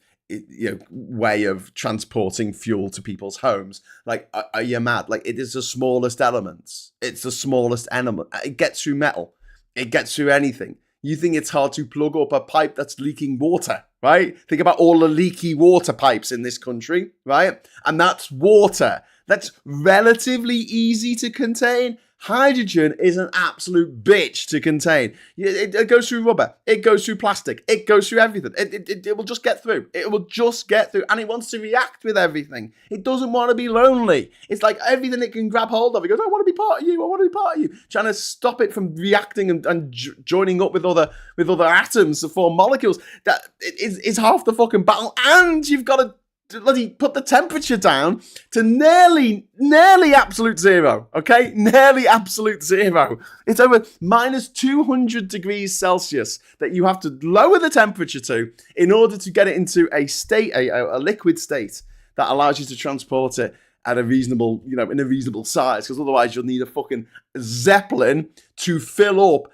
way of transporting fuel to people's homes. Like, are you mad? Like, it is the smallest element. It's the smallest element. It gets through metal. It gets through anything. You think it's hard to plug up a pipe that's leaking water, right? Think about all the leaky water pipes in this country, right? And that's water. That's relatively easy to contain. Hydrogen is an absolute bitch to contain. It goes through rubber. It goes through plastic. It goes through everything. It will just get through. It will just get through. And it wants to react with everything. It doesn't want to be lonely. It's like everything it can grab hold of. It goes, I want to be part of you. I want to be part of you. Trying to stop it from reacting and joining up with other atoms to form molecules. That is half the fucking battle. And you've got to bloody put the temperature down to nearly absolute zero, okay? Nearly absolute zero. It's over minus 200 degrees Celsius that you have to lower the temperature to in order to get it into a state, a liquid state that allows you to transport it at a reasonable, in a reasonable size, because otherwise you'll need a fucking Zeppelin to fill up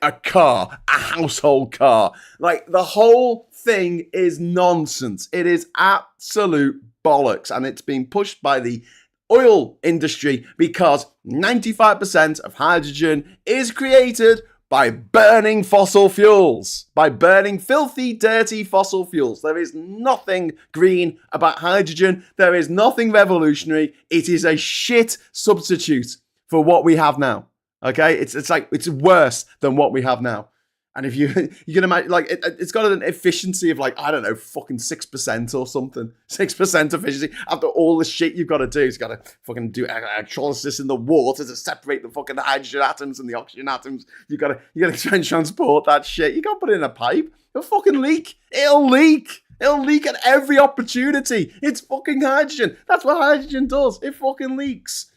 a car, a household car. Like, the whole thing is nonsense. It is absolute bollocks, and it's being pushed by the oil industry because 95% of hydrogen is created by burning fossil fuels, by burning filthy, dirty fossil fuels. There is nothing green about hydrogen. There is nothing revolutionary. It is a shit substitute for what we have now. Okay, it's worse than what we have now. And if you can imagine, like, it's got an efficiency of, like, I don't know, fucking 6% or something. 6% efficiency. After all the shit you've got to do, you've got to fucking do electrolysis in the water to separate the fucking hydrogen atoms and the oxygen atoms. You got to try and transport that shit. You can't put it in a pipe. It'll fucking leak. It'll leak. It'll leak at every opportunity. It's fucking hydrogen. That's what hydrogen does. It fucking leaks.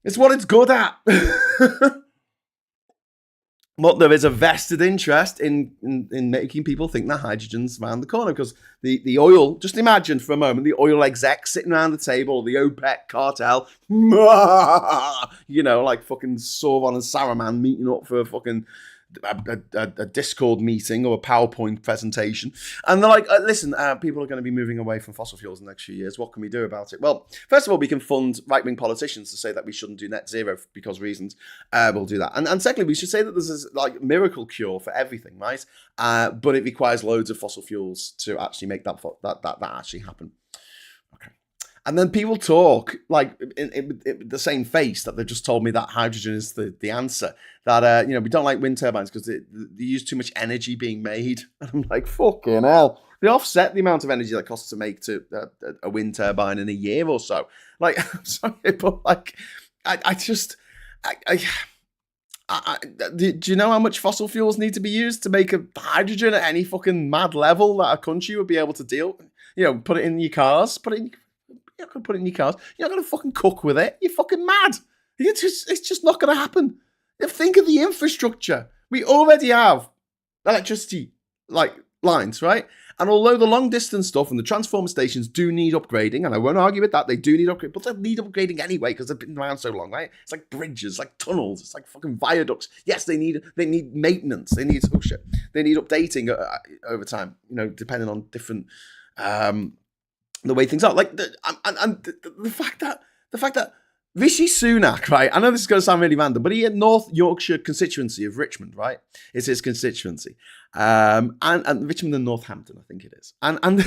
It's what it's good at. But there is a vested interest in making people think that hydrogen's around the corner, because the oil, just imagine for a moment, the oil execs sitting around the table, the OPEC cartel, like fucking Sauron and Saruman meeting up for a fucking a Discord meeting or a PowerPoint presentation, and they're like, listen, people are going to be moving away from fossil fuels in the next few years. What can we do about it? Well, first of all, we can fund right-wing politicians to say that we shouldn't do net zero because reasons. We'll do that. And secondly, we should say that there's this like miracle cure for everything, right? But it requires loads of fossil fuels to actually make that actually happen. Okay. And then people talk like in the same face that they've just told me that hydrogen is the answer. That, we don't like wind turbines because they use too much energy being made. And I'm like, fucking hell. They offset the amount of energy that costs to make a wind turbine in a year or so. Like, I'm sorry, but like, do you know how much fossil fuels need to be used to make a hydrogen at any fucking mad level that a country would be able to deal? Put it in your cars, You're not going to put it in your cars. You're not going to fucking cook with it. You're fucking mad. It's just not going to happen. Think of the infrastructure. We already have electricity like lines, right? And although the long distance stuff and the transformer stations do need upgrading, and I won't argue with that, they do need upgrading, but they need upgrading anyway because they've been around so long, right? It's like bridges, like tunnels, it's like fucking viaducts. Yes, they need maintenance. They need updating over time, depending on different the way things are. Like the fact that Rishi Sunak, right? I know this is going to sound really random, but he had North Yorkshire constituency of Richmond, right? It's his constituency, and Richmond and Northampton, I think it is. And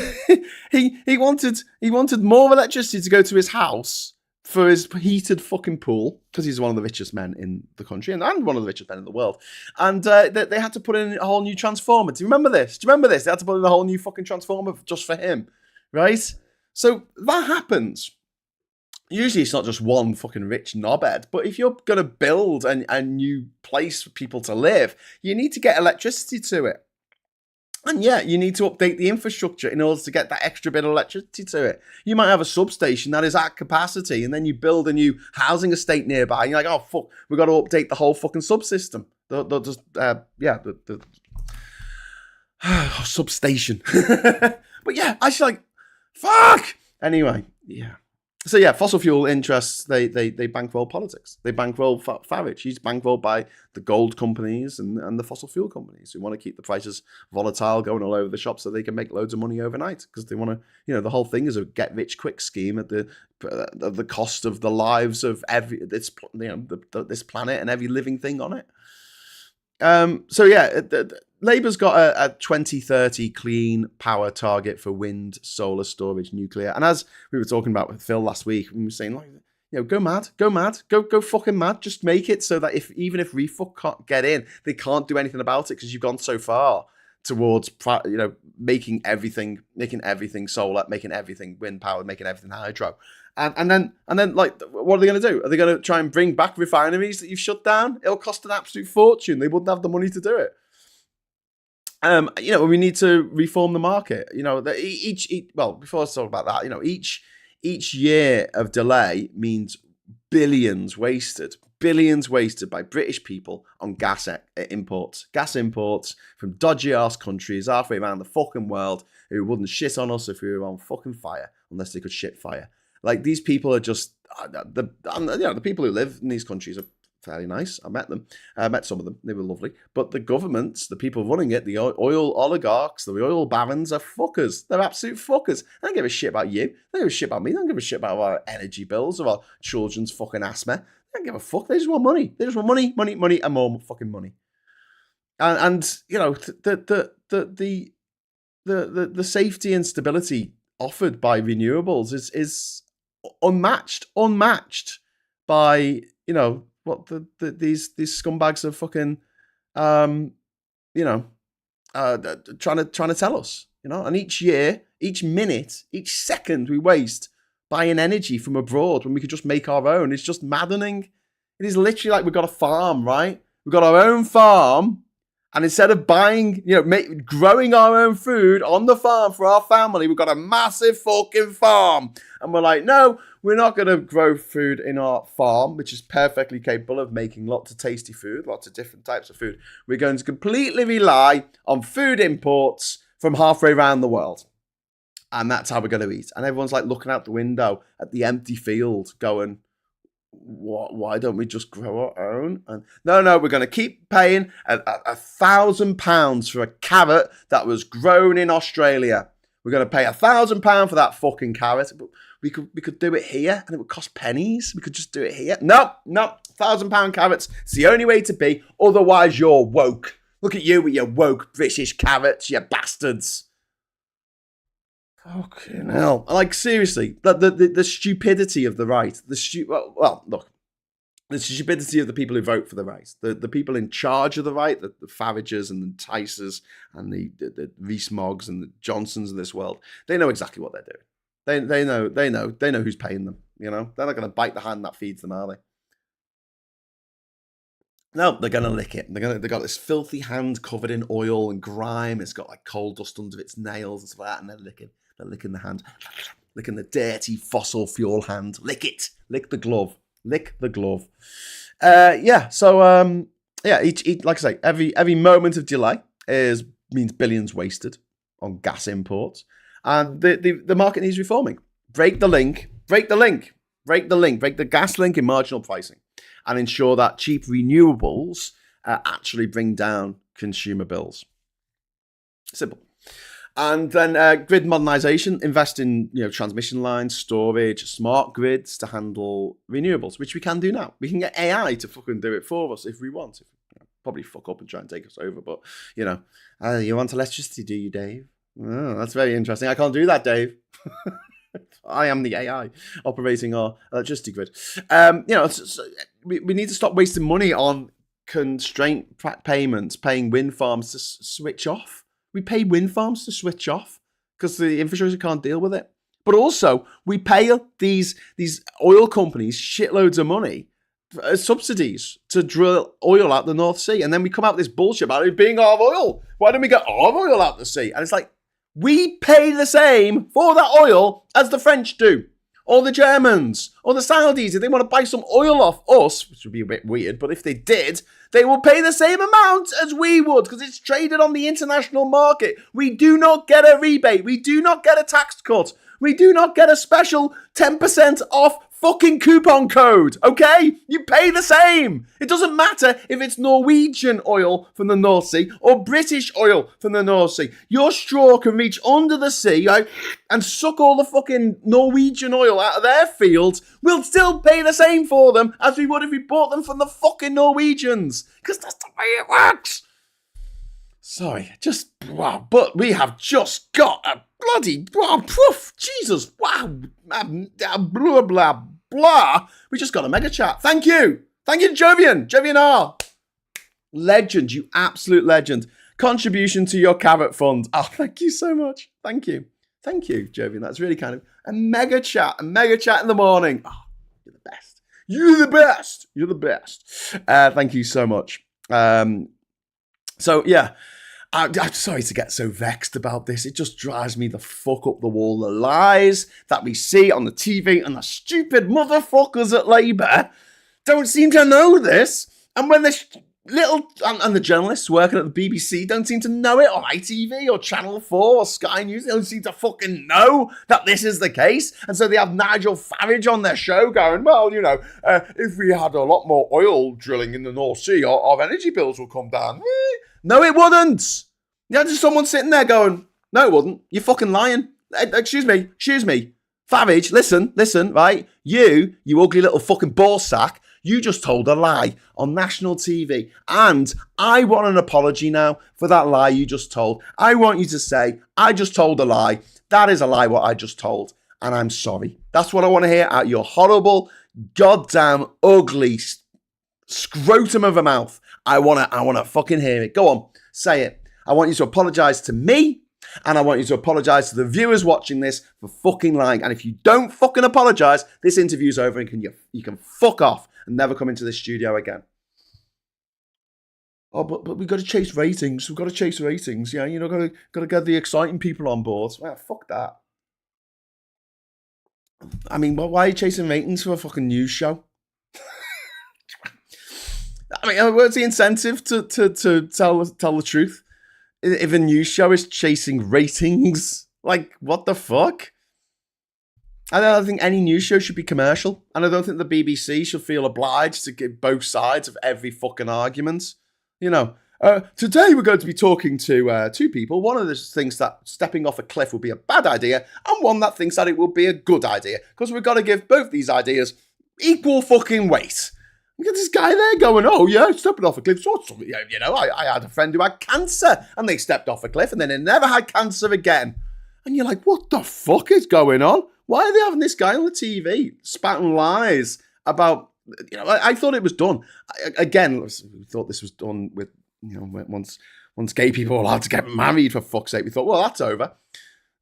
he wanted more electricity to go to his house for his heated fucking pool because he's one of the richest men in the country and one of the richest men in the world. And they had to put in a whole new transformer. Do you remember this? They had to put in a whole new fucking transformer just for him, right? So that happens. Usually it's not just one fucking rich knobhead, but if you're going to build a new place for people to live, you need to get electricity to it. And yeah, you need to update the infrastructure in order to get that extra bit of electricity to it. You might have a substation that is at capacity, and then you build a new housing estate nearby, and you're like, oh, fuck, we've got to update the whole fucking subsystem. The substation. But yeah, I just like, fuck! Anyway, yeah. So yeah, fossil fuel interests, they bankroll politics. They bankroll Farage. He's bankrolled by the gold companies and the fossil fuel companies who want to keep the prices volatile, going all over the shop so they can make loads of money overnight because they want to, the whole thing is a get-rich-quick scheme at the cost of the lives of this planet and every living thing on it. So yeah, Labour's got a 2030 clean power target for wind, solar, storage, nuclear. And as we were talking about with Phil last week, we were saying, like, go mad, go fucking mad. Just make it so that even if Refuck can't get in, they can't do anything about it because you've gone so far towards, making everything solar, making everything wind power, making everything hydro. And then, like, what are they going to do? Are they going to try and bring back refineries that you've shut down? It'll cost an absolute fortune. They wouldn't have the money to do it. We need to reform the market. Before I talk about that, each year of delay means billions wasted by British people on gas imports from dodgy ass countries halfway around the fucking world who wouldn't shit on us if we were on fucking fire unless they could shit fire. Like, these people are just the people who live in these countries are fairly nice. I met them. I met some of them. They were lovely. But the governments, the people running it, the oil oligarchs, the oil barons are fuckers. They're absolute fuckers. They don't give a shit about you. They don't give a shit about me. They don't give a shit about our energy bills or our children's fucking asthma. They don't give a fuck. They just want money. They just want money, and more fucking money. And the safety and stability offered by renewables is unmatched by what these scumbags are fucking trying to tell us, and each year, each minute, each second we waste buying energy from abroad when we could just make our own, it's just maddening. It is literally like we've got a farm, right? We've got our own farm, and instead of buying, growing our own food on the farm for our family, we've got a massive fucking farm. And we're like, no, we're not going to grow food in our farm, which is perfectly capable of making lots of tasty food, lots of different types of food. We're going to completely rely on food imports from halfway around the world. And that's how we're going to eat. And everyone's like looking out the window at the empty field going, why don't we just grow our own? And no, we're going to keep paying £1,000 for a carrot that was grown in Australia. We're going to pay £1,000 for that fucking carrot. But we could do it here and it would cost pennies. We could just do it here. No, £1,000 carrots. It's the only way to be. Otherwise, you're woke. Look at you with your woke British carrots, you bastards. Fucking hell. Like, seriously, the stupidity of the right. The stupidity of the people who vote for the right. The people in charge of the right, the Farages and the Ticers and the Rees-Moggs and the Johnsons of this world, they know exactly what they're doing. They know who's paying them, They're not going to bite the hand that feeds them, are they? No, they're going to lick it. They've got this filthy hand covered in oil and grime. It's got like coal dust under its nails and stuff like that, and they're licking. They're licking the hand, licking the dirty fossil fuel hand. Lick it. Lick the glove. Lick the glove. Each like I say, every moment of delay means billions wasted. on gas imports. And the market needs reforming. Break the link, break the gas link in marginal pricing, and ensure that cheap renewables actually bring down consumer bills. Simple. And then grid modernization, invest in transmission lines, storage, smart grids to handle renewables, which we can do now. We can get AI to fucking do it for us if we want. Probably fuck up and try and take us over, but you want electricity, do you, Dave? Oh, that's very interesting. I can't do that, Dave. I am the AI operating our electricity grid. We need to stop wasting money on constraint payments, paying wind farms to switch off. We pay wind farms to switch off because the infrastructure can't deal with it. But also, we pay these oil companies shitloads of money as subsidies to drill oil out the North Sea. And then we come out with this bullshit about it being our oil. Why don't we get our oil out the sea? And it's like, we pay the same for that oil as the French do, or the Germans, or the Saudis. If they want to buy some oil off us, which would be a bit weird, but if they did, they will pay the same amount as we would because it's traded on the international market. We do not get a rebate. We do not get a tax cut. We do not get a special 10% off fucking coupon code, okay? You pay the same. It doesn't matter if it's Norwegian oil from the North Sea or British oil from the North Sea. Your straw can reach under the sea, right, and suck all the fucking Norwegian oil out of their fields. We'll still pay the same for them as we would if we bought them from the fucking Norwegians, because that's the way it works. Sorry, wow, but we have just got a bloody, poof, Jesus, wow, blah, blah, blah. We just got a mega chat. Thank you, Jovian R. Legend, you absolute legend. Contribution to your carrot fund. Oh, thank you so much. Thank you, Jovian. That's really kind of a mega chat in the morning. Oh, you're the best. Thank you so much. So yeah. I'm sorry to get so vexed about this. It just drives me the fuck up the wall. The lies that we see on the TV and the stupid motherfuckers at Labour don't seem to know this. And when the and the journalists working at the BBC don't seem to know it, or ITV or Channel 4 or Sky News, they don't seem to fucking know that this is the case. And so they have Nigel Farage on their show going, well, if we had a lot more oil drilling in the North Sea, our energy bills will come down. No, it wouldn't. Yeah, just someone sitting there going, no, it wouldn't. You're fucking lying. Excuse me. Farage, listen, right? You ugly little fucking ball sack, you just told a lie on national TV. And I want an apology now for that lie you just told. I want you to say, I just told a lie. That is a lie what I just told. And I'm sorry. That's what I want to hear out your horrible, goddamn, ugly scrotum of a mouth. I want to fucking hear it. Go on, say it. I want you to apologize to me, and I want you to apologize to the viewers watching this for fucking lying. And if you don't fucking apologize, this interview's over and you can fuck off and never come into this studio again. Oh, but we've got to chase ratings. Yeah, got to get the exciting people on board. Well, fuck that. I mean, why are you chasing ratings for a fucking news show? I mean, what's the incentive to tell the truth? If a news show is chasing ratings, like, what the fuck? I don't think any news show should be commercial, and I don't think the BBC should feel obliged to give both sides of every fucking argument. Today we're going to be talking to two people. One of them thinks that stepping off a cliff would be a bad idea, and one that thinks that it would be a good idea, because we've got to give both these ideas equal fucking weight. You get this guy there going, oh yeah, stepping off a cliff. I had a friend who had cancer and they stepped off a cliff and then they never had cancer again. And you're like, what the fuck is going on? Why are they having this guy on the TV spouting lies about, I thought it was done. Again, we thought this was done with, once gay people were allowed to get married, for fuck's sake. We thought, well, that's over.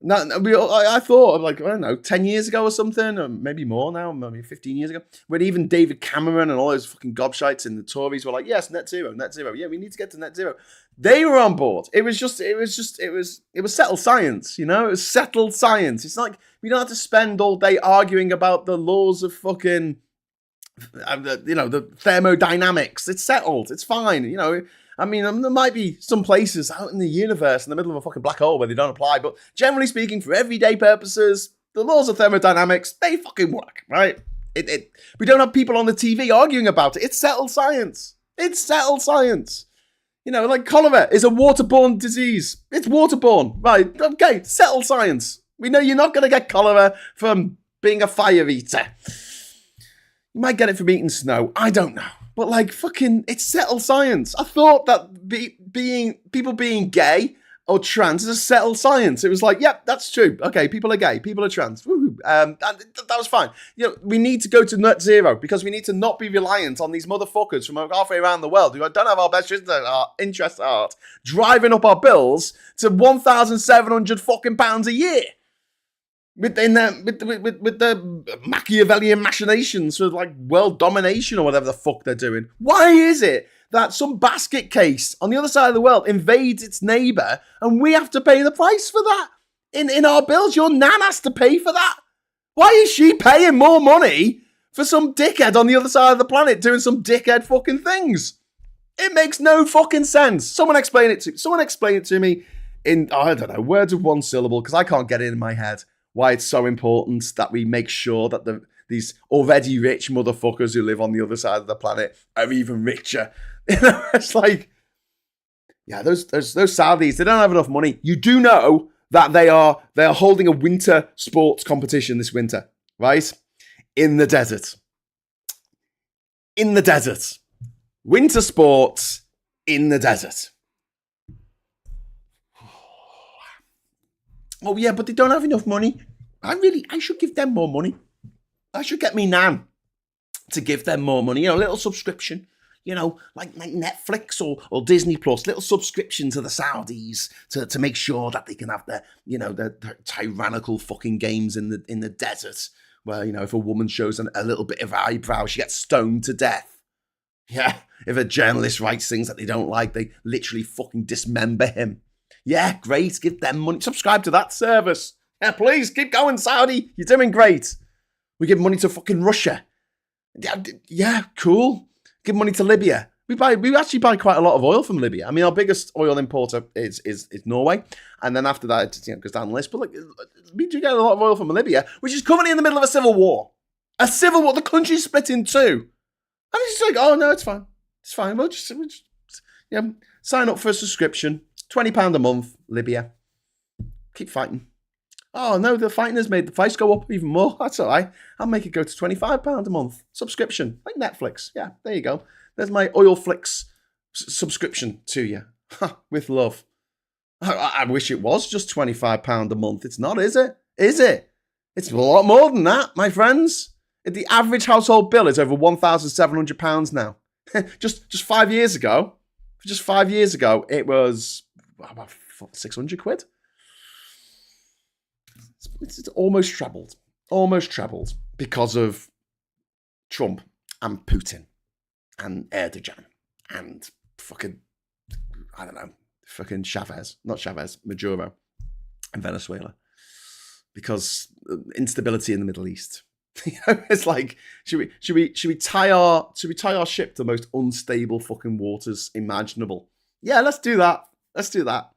No, I thought, like, I don't know, 10 years ago or something, or maybe more now, maybe 15 years ago, when even David Cameron and all those fucking gobshites and the Tories were like, yes, net zero. Yeah, we need to get to net zero. They were on board. It was settled science, It was settled science. It's like, we don't have to spend all day arguing about the laws of fucking, the thermodynamics. It's settled. It's fine, I mean, there might be some places out in the universe in the middle of a fucking black hole where they don't apply, but generally speaking, for everyday purposes, the laws of thermodynamics, they fucking work, right? We don't have people on the TV arguing about it. It's settled science. It's settled science. You know, like cholera is a waterborne disease. It's waterborne, right? Okay, settled science. We know you're not going to get cholera from being a fire eater. You might get it from eating snow. I don't know. But like fucking, it's settled science. I thought that people being gay or trans is a settled science. It was like, yep, that's true. Okay, people are gay, people are trans. That was fine. You know, we need to go to net zero because we need to not be reliant on these motherfuckers from halfway around the world who don't have our best interests at heart, driving up our bills to £1,700 fucking pounds a year. With the Machiavellian machinations for like world domination or whatever the fuck they're doing. Why is it that some basket case on the other side of the world invades its neighbour and we have to pay the price for that? In our bills, your nan has to pay for that. Why is she paying more money for some dickhead on the other side of the planet doing some dickhead fucking things? It makes no fucking sense. Someone explain it to me in, I don't know, words of one syllable, because I can't get it in my head. Why it's so important that we make sure that these already rich motherfuckers who live on the other side of the planet are even richer. You know, it's like, yeah, those Saudis, they don't have enough money. You do know that they are holding a winter sports competition this winter, right? In the desert. In the desert. Winter sports in the desert. Oh, yeah, but they don't have enough money. I should give them more money. I should get me nan to give them more money. You know, a little subscription. You know, like Netflix or Disney Plus, little subscription to the Saudis to make sure that they can have their tyrannical fucking games in the desert where, you know, if a woman shows a little bit of eyebrow, she gets stoned to death. Yeah, if a journalist writes things that they don't like, they literally fucking dismember him. Yeah, great. Give them money. Subscribe to that service. Yeah, please keep going, Saudi. You're doing great. We give money to fucking Russia. Yeah, cool. Give money to Libya. We actually buy quite a lot of oil from Libya. I mean, our biggest oil importer is Norway, and then after that it goes down the list. But like, we do get a lot of oil from Libya, which is currently in the middle of a civil war. A civil war. The country's split in two, and it's just like, oh no, it's fine. It's fine. We'll just sign up for a subscription. £20 a month, Libya. Keep fighting. Oh, no, the fighting has made the price go up even more. That's all right. I'll make it go to £25 a month. Subscription, like Netflix. Yeah, there you go. There's my Oilflix subscription to you. With love. I wish it was just £25 a month. It's not, is it? Is it? It's a lot more than that, my friends. The average household bill is over £1,700 now. Just 5 years ago. Just 5 years ago, it was about 600 quid. It's almost trebled because of Trump and Putin and Erdogan and fucking, I don't know, fucking Maduro and Venezuela, because instability in the Middle East. You know, it's like, should we tie our ship to the most unstable fucking waters imaginable? Yeah, let's do that. Let's do that.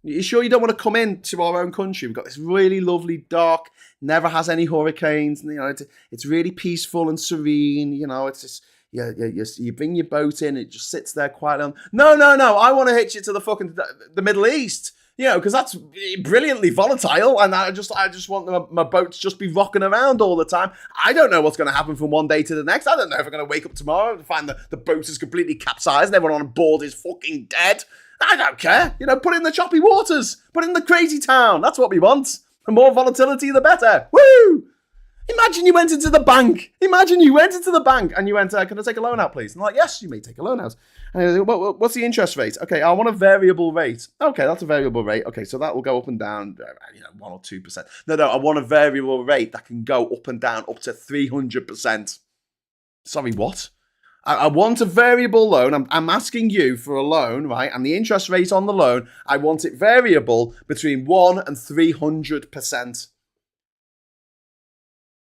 You sure you don't want to come into our own country? We've got this really lovely dock, never has any hurricanes. You know, it's really peaceful and serene. You know, it's just you bring your boat in, it just sits there quietly. No. I want to hitch it to the fucking the Middle East. You know, because that's brilliantly volatile, and I just want my boat to just be rocking around all the time. I don't know what's going to happen from one day to the next. I don't know if I'm going to wake up tomorrow and find the boat is completely capsized and everyone on board is fucking dead. I don't care. You know, put in the choppy waters. Put in the crazy town. That's what we want. The more volatility, the better. Woo! Imagine you went into the bank. And you went, can I take a loan out, please? And I'm like, yes, you may take a loan out. And what's the interest rate? Okay, I want a variable rate. Okay, that's a variable rate. Okay, so that will go up and down, 1 or 2%. No, I want a variable rate that can go up and down up to 300%. Sorry, what? I want a variable loan. I'm asking you for a loan, right? And the interest rate on the loan, I want it variable between 1 and 300%.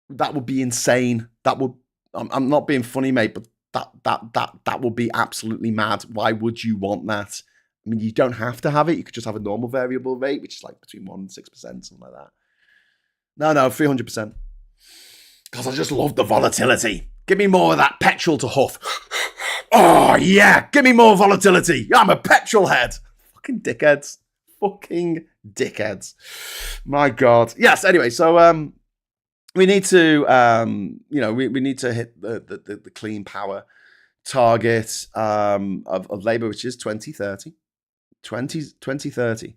That would be insane. I'm not being funny, mate, but That would be absolutely mad. Why would you want that? I mean, you don't have to have it. You could just have a normal variable rate, which is like between 1% and 6%, something like that. No, 300%. Because I just love the volatility. Give me more of that petrol to huff. Oh, yeah. Give me more volatility. I'm a petrol head. Fucking dickheads. Fucking dickheads. My God. Yes, anyway, so we need to, we need to hit the clean power target of Labour, which is 2030. 2030.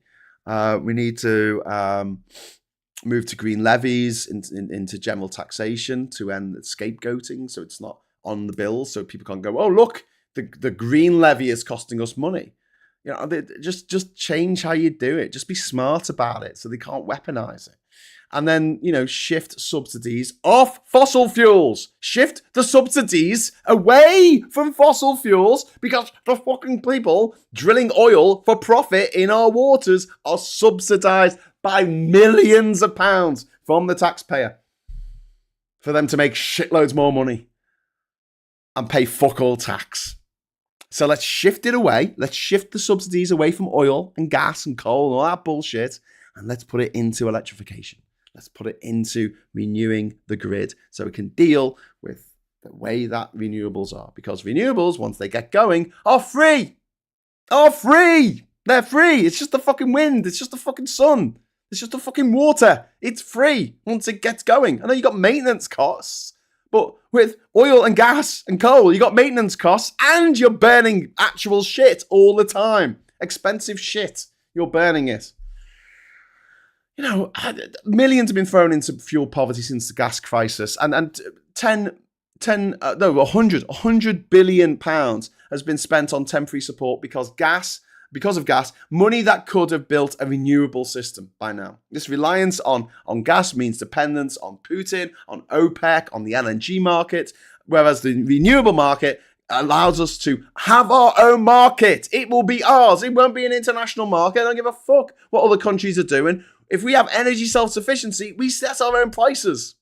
We need to move to green levies, into general taxation to end scapegoating, so it's not on the bills, so people can't go, oh, look, the green levy is costing us money. You know, just change how you do it. Just be smart about it so they can't weaponize it. And then, shift subsidies off fossil fuels. Shift the subsidies away from fossil fuels, because the fucking people drilling oil for profit in our waters are subsidized by millions of pounds from the taxpayer for them to make shitloads more money and pay fuck all tax. So let's shift it away. Let's shift the subsidies away from oil and gas and coal and all that bullshit, and let's put it into electrification. Let's put it into renewing the grid so we can deal with the way that renewables are. Because renewables, once they get going, are free. Are free. They're free. It's just the fucking wind. It's just the fucking sun. It's just the fucking water. It's free once it gets going. I know you got maintenance costs, but with oil and gas and coal, you got maintenance costs and you're burning actual shit all the time. Expensive shit. You're burning it. Millions have been thrown into fuel poverty since the gas crisis, and 100 billion pounds has been spent on temporary support because of gas, money that could have built a renewable system by now. This reliance on gas means dependence on Putin, on OPEC, on the LNG market, whereas the renewable market allows us to have our own market. It will be ours. It won't be an international market. I don't give a fuck what other countries are doing. If we have energy self-sufficiency, we set our own prices.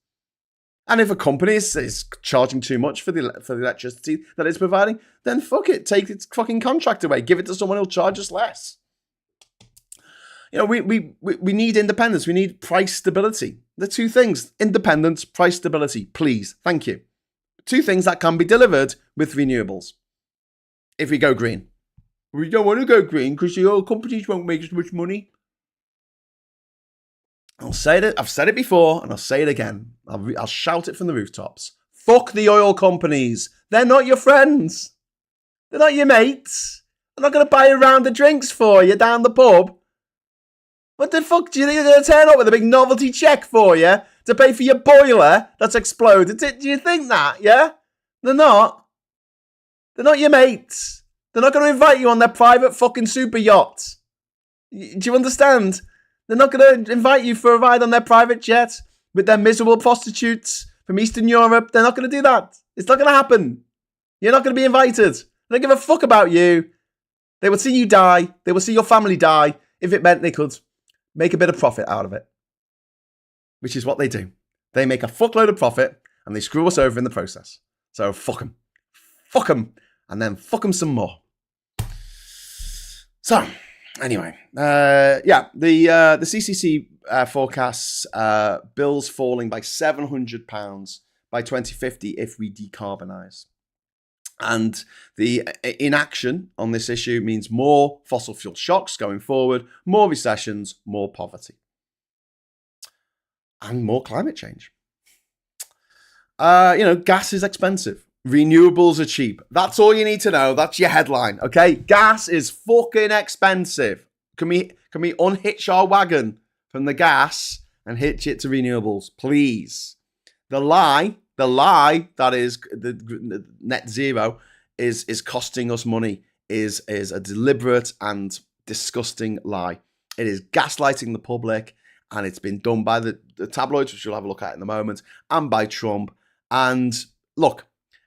And if a company is charging too much for the electricity that it's providing, then fuck it. Take its fucking contract away. Give it to someone who'll charge us less. We need independence. We need price stability. The two things: independence, price stability. Please. Thank you. Two things that can be delivered with renewables. If we go green. We don't want to go green because the oil companies won't make as much money. I'll say it. I've said it before, and I'll say it again. I'll shout it from the rooftops. Fuck the oil companies. They're not your friends. They're not your mates. They're not going to buy a round of drinks for you down the pub. What the fuck do you think they're going to turn up with a big novelty check for you to pay for your boiler that's exploded? Do you think that? Yeah, they're not. They're not your mates. They're not going to invite you on their private fucking super yacht. Do you understand? They're not going to invite you for a ride on their private jet with their miserable prostitutes from Eastern Europe. They're not going to do that. It's not going to happen. You're not going to be invited. They don't give a fuck about you. They will see you die. They will see your family die if it meant they could make a bit of profit out of it. Which is what they do. They make a fuckload of profit and they screw us over in the process. So fuck them. Fuck them. And then fuck them some more. So... Anyway, the CCC forecasts bills falling by £700 by 2050 if we decarbonise. And the inaction on this issue means more fossil fuel shocks going forward, more recessions, more poverty, and more climate change. Gas is expensive. Renewables are cheap. That's all you need to know. That's your headline, okay? Gas is fucking expensive. Can we unhitch our wagon from the gas and hitch it to renewables, please? The lie that is the net zero is costing us money is a deliberate and disgusting lie. It is gaslighting the public, and it's been done by the tabloids, which we'll have a look at in a moment, and by Trump. And look,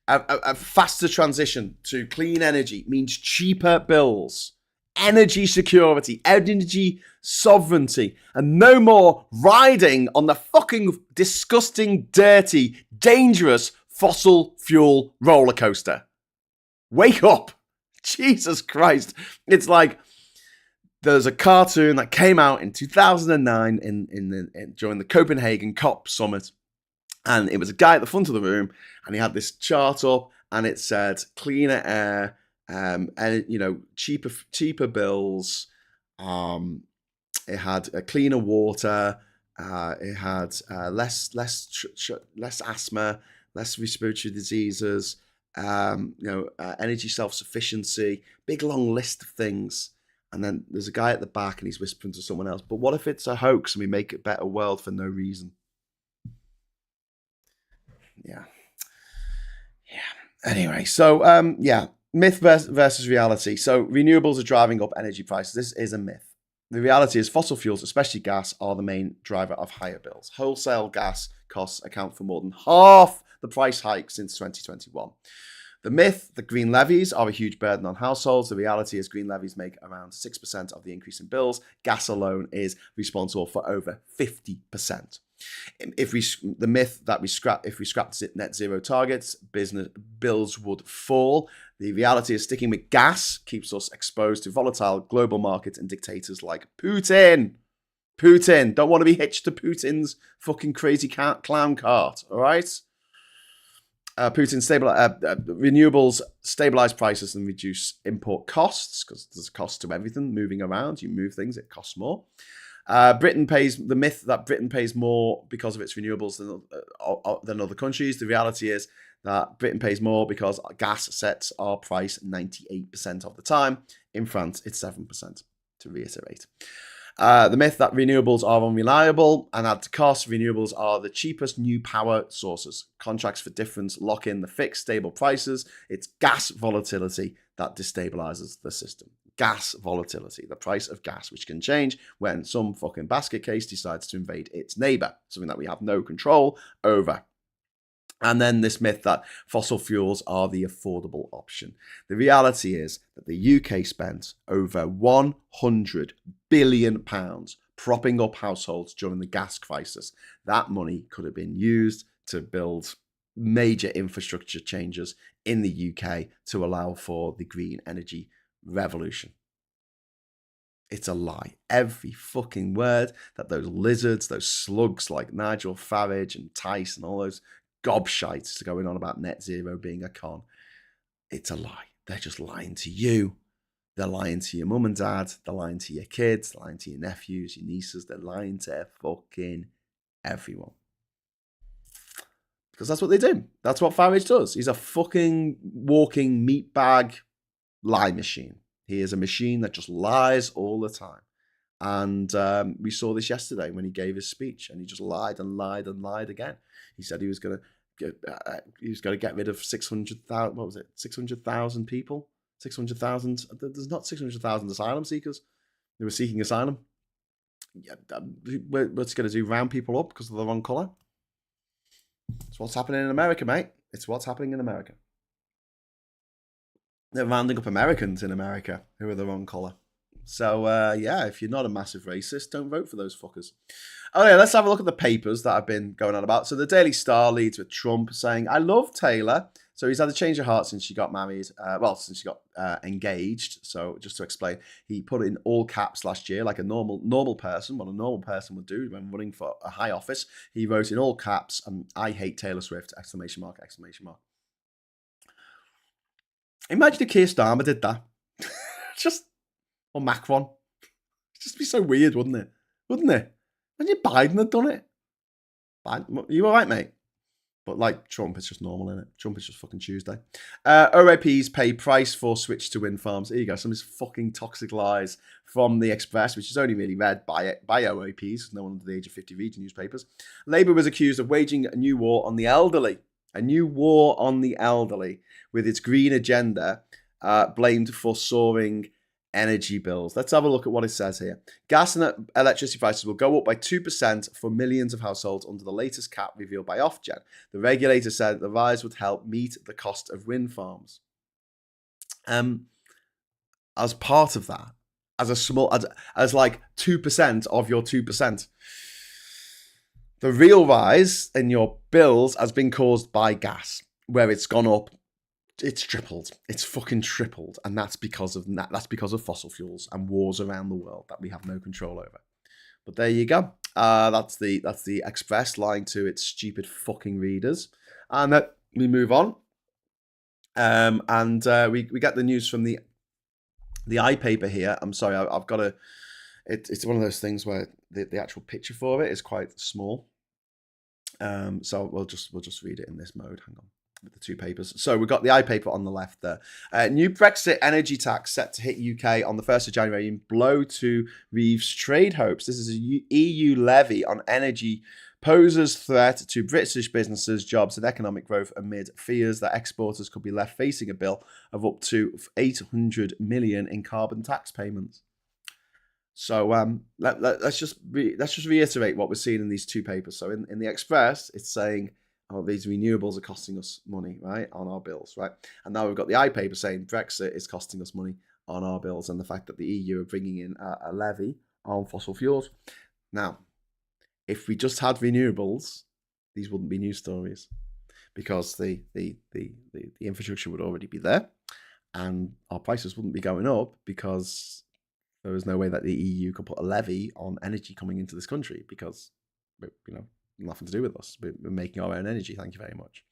a faster transition to clean energy means cheaper bills, energy security, energy sovereignty, and no more riding on the fucking disgusting, dirty, dangerous fossil fuel roller coaster. Wake up. Jesus Christ. It's like there's a cartoon that came out in 2009 during the Copenhagen COP summit. And it was a guy at the front of the room, and he had this chart up, and it said cleaner air, and cheaper bills. It had cleaner water. It had less asthma, less respiratory diseases. Energy self-sufficiency. Big long list of things. And then there's a guy at the back, and he's whispering to someone else. But what if it's a hoax and we make a better world for no reason? Yeah. Anyway, so myth versus reality. So renewables are driving up energy prices. This is a myth. The reality is fossil fuels, especially gas, are the main driver of higher bills. Wholesale gas costs account for more than half the price hike since 2021. The myth, the green levies are a huge burden on households. The reality is green levies make around 6% of the increase in bills. Gas alone is responsible for over 50%. If we scrapped net zero targets, business bills would fall. The reality is sticking with gas keeps us exposed to volatile global markets and dictators like Putin. Putin, don't want to be hitched to Putin's fucking crazy clown cart. All right. Renewables stabilize prices and reduce import costs because there's a cost to everything moving around. You move things, it costs more. Britain pays the myth that Britain pays more because of its renewables than other countries. The reality is that Britain pays more because gas sets our price 98% of the time. In France, it's 7%, to reiterate. The myth that renewables are unreliable and add to cost. Renewables are the cheapest new power sources. Contracts for difference lock in the fixed, stable prices. It's gas volatility that destabilizes the system. Gas volatility, the price of gas, which can change when some fucking basket case decides to invade its neighbor, something that we have no control over. And then this myth that fossil fuels are the affordable option. The reality is that the UK spent over £100 billion propping up households during the gas crisis. That money could have been used to build major infrastructure changes in the UK to allow for the green energy revolution. It's a lie. Every fucking word that those lizards, those slugs like Nigel Farage and Tice and all those gobshites going on about net zero being a con. It's a lie. They're just lying to you. They're lying to your mum and dad. They're lying to your kids. They're lying to your nephews, your nieces. They're lying to fucking everyone. Because that's what they do. That's what Farage does. He's a fucking walking meat bag lie machine. He is a machine that just lies all the time. And we saw this yesterday when he gave his speech, and he just lied and lied and lied again. He said he was going to get rid of 600,000. What was it? 600,000 people. 600,000. There's not 600,000 asylum seekers. They were seeking asylum. Yeah, what's going to do? Round people up because of the wrong color. It's what's happening in America, mate. It's what's happening in America. They're rounding up Americans in America who are the wrong color. So, if you're not a massive racist, don't vote for those fuckers. Okay, let's have a look at the papers that have been going on about. So the Daily Star leads with Trump saying, I love Taylor. So he's had a change of heart since she got married. Since she got engaged. So just to explain, he put it in all caps last year, like a normal person, what a normal person would do when running for a high office. He wrote in all caps, I hate Taylor Swift, ! Imagine if Keir Starmer did that. Or Macron. It'd just be so weird, wouldn't it? Wouldn't it? Imagine Biden had done it. Biden, you all right, mate? But like Trump, it's just normal, isn't it? Trump is just fucking Tuesday. OAPs pay price for switch to wind farms. Here you go. Some of these fucking toxic lies from the Express, which is only really read by OAPs, because no one under the age of 50 reads newspapers. Labour was accused of waging a new war on the elderly. A new war on the elderly with its green agenda blamed for soaring energy bills. Let's have a look at what it says here. Gas and electricity prices will go up by 2% for millions of households under the latest cap revealed by Ofgem. The regulator said the rise would help meet the cost of wind farms. As part of that, as like 2% of your 2%, the real rise in your bills has been caused by gas, where it's gone up it's tripled. It's fucking tripled, and that's because of fossil fuels and wars around the world that we have no control over. But there you go. That's the Express lying to its stupid fucking readers, and we move on. We get the news from the iPaper here. I'm sorry, I've got to. It's one of those things where the actual picture for it is quite small. So we'll just read it in this mode. Hang on. With the two papers. So we've got the iPaper on the left there. New Brexit energy tax set to hit UK on the 1st of January and blow to Reeves' trade hopes. This is a EU levy on energy poses threat to British businesses, jobs and economic growth amid fears that exporters could be left facing a bill of up to 800 million in carbon tax payments. So let's just reiterate what we're seeing in these two papers. So in the Express, it's saying, oh, these renewables are costing us money, right, on our bills, right? And now we've got the iPaper saying Brexit is costing us money on our bills, and the fact that the EU are bringing in a levy on fossil fuels. Now, if we just had renewables, these wouldn't be news stories, because the infrastructure would already be there, and our prices wouldn't be going up because there was no way that the EU could put a levy on energy coming into this country, because, you know, nothing to do with us. We're making our own energy. Thank you very much.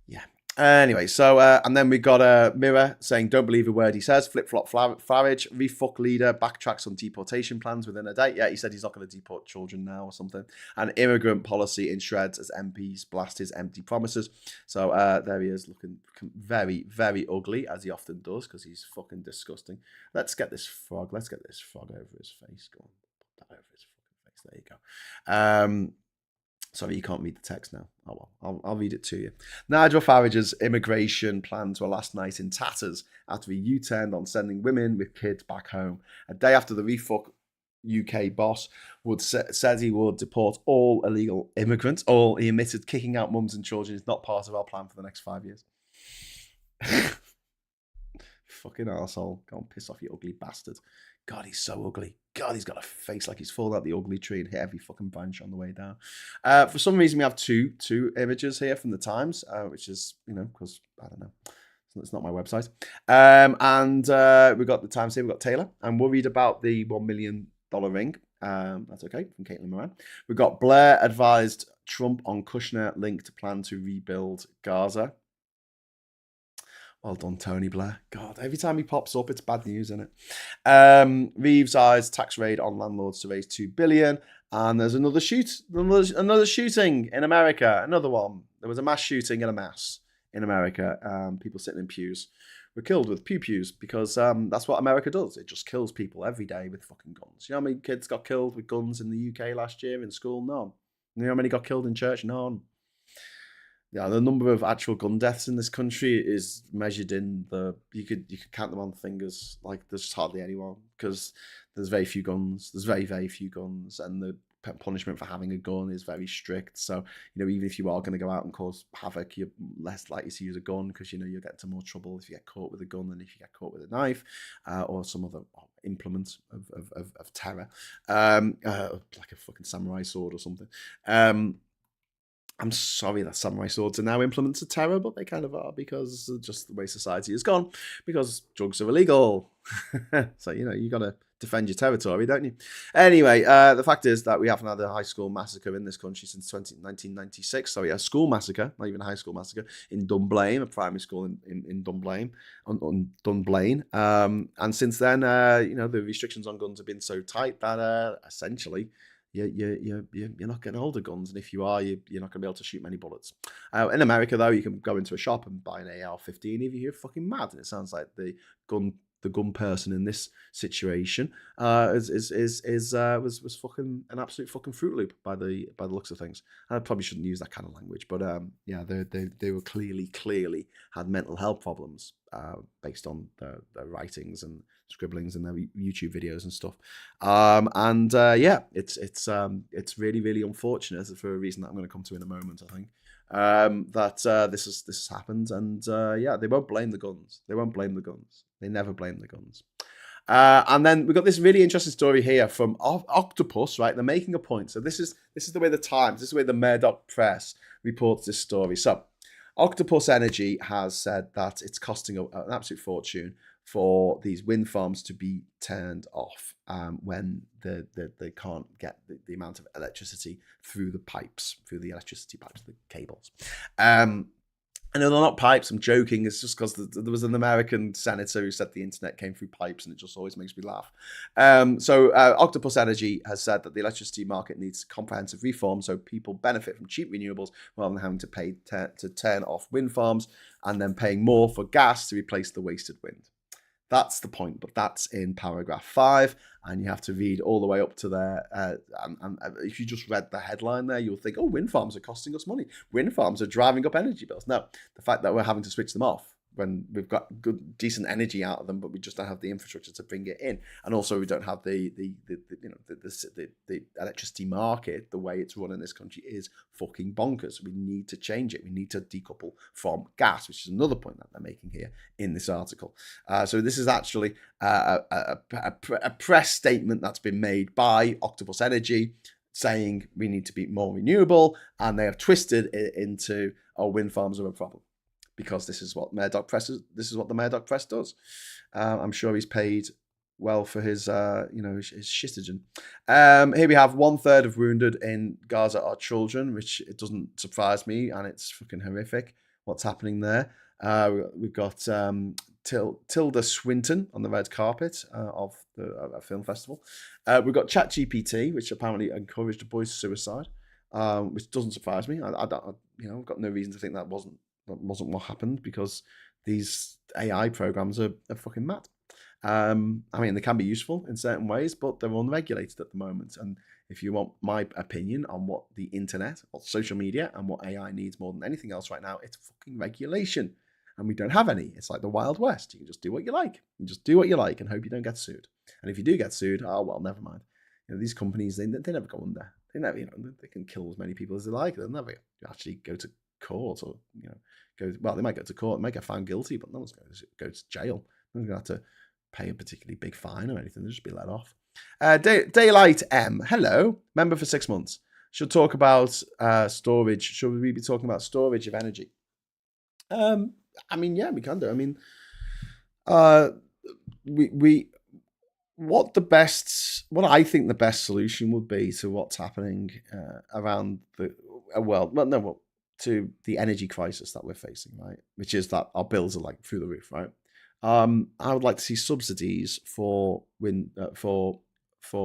Yeah. Anyway, so and then we got a Mirror saying, "Don't believe a word he says." Flip flop Farage, refuck leader backtracks on deportation plans within a day. Yeah, he said he's not going to deport children now or something. And immigrant policy in shreds as MPs blast his empty promises. So there he is, looking very, very ugly, as he often does, because he's fucking disgusting. Let's get this frog. Let's get this frog over his face. Go on, put that over his fucking face. There you go. Sorry, you can't read the text now. Oh well, I'll read it to you. Nigel Farage's immigration plans were last night in tatters after he U-turned on sending women with kids back home. A day after the refuck UK boss said he would deport all illegal immigrants. He admitted kicking out mums and children is not part of our plan for the next 5 years. Fucking arsehole. Go and piss off, you ugly bastard. God, he's so ugly. God, he's got a face like he's fallen out the ugly tree and hit every fucking branch on the way down. For some reason, we have two images here from the Times, which is, you know, because, I don't know, it's not my website. We've got the Times here. We've got Taylor. I'm worried about the $1 million ring. That's okay, from Caitlin Moran. We've got Blair advised Trump on Kushner linked plan to rebuild Gaza. Well done, Tony Blair. God, every time he pops up, it's bad news, isn't it? Reeves eyes tax raid on landlords to raise $2 billion. And there's another shooting in America. Another one. There was a mass shooting in America. People sitting in pews were killed with pews because that's what America does. It just kills people every day with fucking guns. You know how many kids got killed with guns in the UK last year in school? None. You know how many got killed in church? None. Yeah, the number of actual gun deaths in this country is measured in you could count them on fingers. Like, there's just hardly anyone, because there's very few guns. There's very, very few guns, and the punishment for having a gun is very strict. So, you know, even if you are going to go out and cause havoc, you're less likely to use a gun, because, you know, you'll get into more trouble if you get caught with a gun than if you get caught with a knife or some other implement of terror, like a fucking samurai sword or something. I'm sorry that samurai swords are now implements of terror, but they kind of are, because of just the way society has gone, because drugs are illegal. So, you know, you got to defend your territory, don't you? Anyway, the fact is that we haven't had a high school massacre in this country since 1996. Sorry, a school massacre, not even a high school massacre, in Dunblane, a primary school in Dunblane, on Dunblane. And since then, you know, the restrictions on guns have been so tight that essentially, you're not getting hold of guns, and if you are, you're not going to be able to shoot many bullets. In America, though, you can go into a shop and buy an AR-15 if you're fucking mad, and it sounds like the gun person in this situation was fucking an absolute fucking Fruit Loop by the looks of things. I probably shouldn't use that kind of language, but yeah, they were clearly had mental health problems based on their writings and scribblings and their YouTube videos and stuff. Yeah, it's really, really unfortunate, for a reason that I'm going to come to in a moment, I think. That this has happened, and yeah, they won't blame the guns. They never blame the guns. And then we've got this really interesting story here from Octopus, right? They're making a point. So this is the way the Times, this is the way the Murdoch press reports this story. So Octopus Energy has said that it's costing an absolute fortune for these wind farms to be turned off when they can't get the amount of electricity through the pipes, through the electricity pipes, the cables. And they're not pipes, I'm joking. It's just because there was an American senator who said the internet came through pipes, and it just always makes me laugh. So Octopus Energy has said that the electricity market needs comprehensive reform so people benefit from cheap renewables rather than having to pay to turn off wind farms and then paying more for gas to replace the wasted wind. That's the point, but that's in paragraph 5, and you have to read all the way up to there. And if you just read the headline there, you'll think, oh, wind farms are costing us money. Wind farms are driving up energy bills. No, the fact that we're having to switch them off when we've got good, decent energy out of them, but we just don't have the infrastructure to bring it in, and also we don't have the electricity market. The way it's run in this country is fucking bonkers. We need to change it. We need to decouple from gas, which is another point that they're making here in this article. So this is actually a press statement that's been made by Octopus Energy saying we need to be more renewable, and they have twisted it into, oh, wind farms are a problem. Because this is what This is what the Murdoch press does. I'm sure he's paid well for his, his shitogen. Here we have 1/3 of wounded in Gaza are children, which it doesn't surprise me, and it's fucking horrific what's happening there. We've got Tilda Swinton on the red carpet of a film festival. We've got ChatGPT, which apparently encouraged a boy's suicide, which doesn't surprise me. I've got no reason to think that wasn't what happened, because these AI programs are fucking mad. I mean, they can be useful in certain ways, but they're unregulated at the moment. And if you want my opinion on what the internet, what social media, and what AI needs more than anything else right now, it's fucking regulation. And we don't have any. It's like the Wild West. You can just do what you like. You just do what you like and hope you don't get sued. And if you do get sued, oh well, never mind. These companies, they never go under. They never, they can kill as many people as they like. They'll never actually go to court, or they might go to court, might get found guilty, but no one's going to go to jail. No one's going to have to pay a particularly big fine or anything. They'll just be let off. Daylight M, hello, member for 6 months. Should talk about storage. Should we be talking about storage of energy? I mean, yeah, we can do. I mean, what I think the best solution would be to what's happening around to the energy crisis that we're facing, right? Which is that our bills are like through the roof, right? I would like to see subsidies for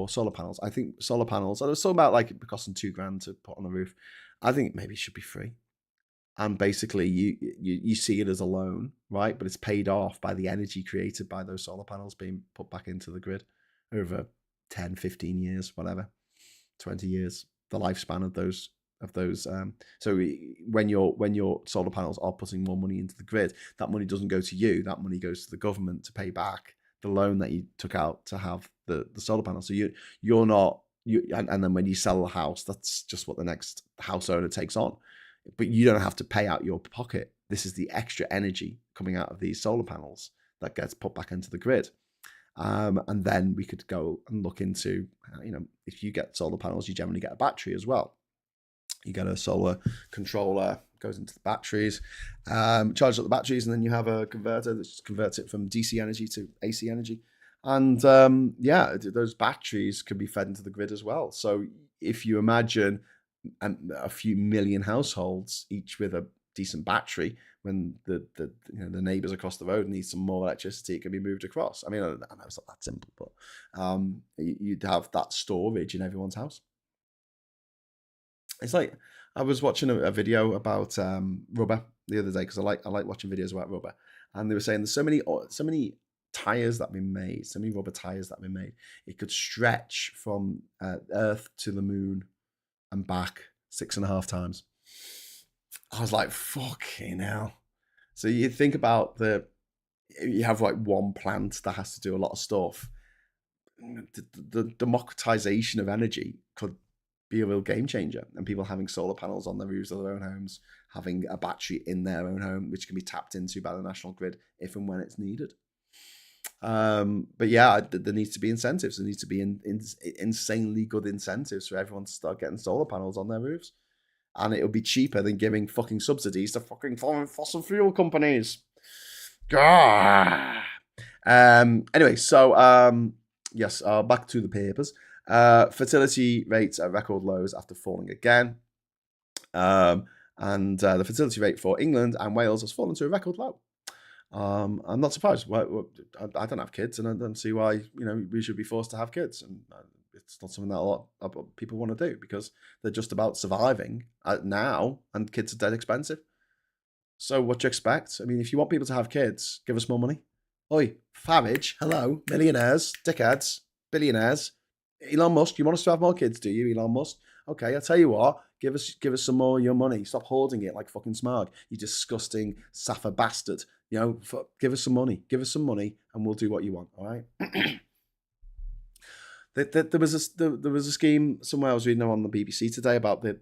solar panels. I think solar panels, I was talking about like it costing $2,000 to put on the roof. I think maybe it should be free. And basically you see it as a loan, right? But it's paid off by the energy created by those solar panels being put back into the grid over 10, 15 years, whatever, 20 years, the lifespan of those. So when your solar panels are putting more money into the grid, that money doesn't go to you. That money goes to the government to pay back the loan that you took out to have the solar panels. So you're not, and then when you sell the house, that's just what the next house owner takes on. But you don't have to pay out your pocket. This is the extra energy coming out of these solar panels that gets put back into the grid. And then we could go and look into, if you get solar panels, you generally get a battery as well. You get a solar controller, goes into the batteries, charges up the batteries, and then you have a converter that just converts it from DC energy to AC energy. And those batteries can be fed into the grid as well. So if you imagine a few million households, each with a decent battery, when the neighbors across the road need some more electricity, it can be moved across. I mean, I know it's not that simple, but you'd have that storage in everyone's house. It's like, I was watching a video about rubber the other day, because I like watching videos about rubber, and they were saying there's so many tires that have been made, so many rubber tires that have been made, it could stretch from Earth to the moon and back 6.5 times. I was like, fucking hell. So you think about you have like one plant that has to do a lot of stuff. The democratization of energy could be a real game changer, and people having solar panels on the roofs of their own homes, having a battery in their own home, which can be tapped into by the national grid if and when it's needed. But yeah, there needs to be incentives. There needs to be insanely good incentives for everyone to start getting solar panels on their roofs. And it'll be cheaper than giving fucking subsidies to fucking foreign fossil fuel companies. Gah. Anyway, so yes, back to the papers. Fertility rates at record lows after falling again. And the fertility rate for England and Wales has fallen to a record low. I'm not surprised. I don't have kids, and I don't see why we should be forced to have kids. And it's not something that a lot of people want to do because they're just about surviving now, and kids are dead expensive. So what do you expect? I mean, if you want people to have kids, give us more money. Oi, Farage, hello, millionaires, dickheads, billionaires. Elon Musk, you want us to have more kids, do you, Elon Musk? Okay, I'll tell you what, give us some more of your money. Stop hoarding it like fucking Smog, you disgusting Safa bastard. Give us some money. Give us some money and we'll do what you want, all right? There was a scheme somewhere I was reading on the BBC today about they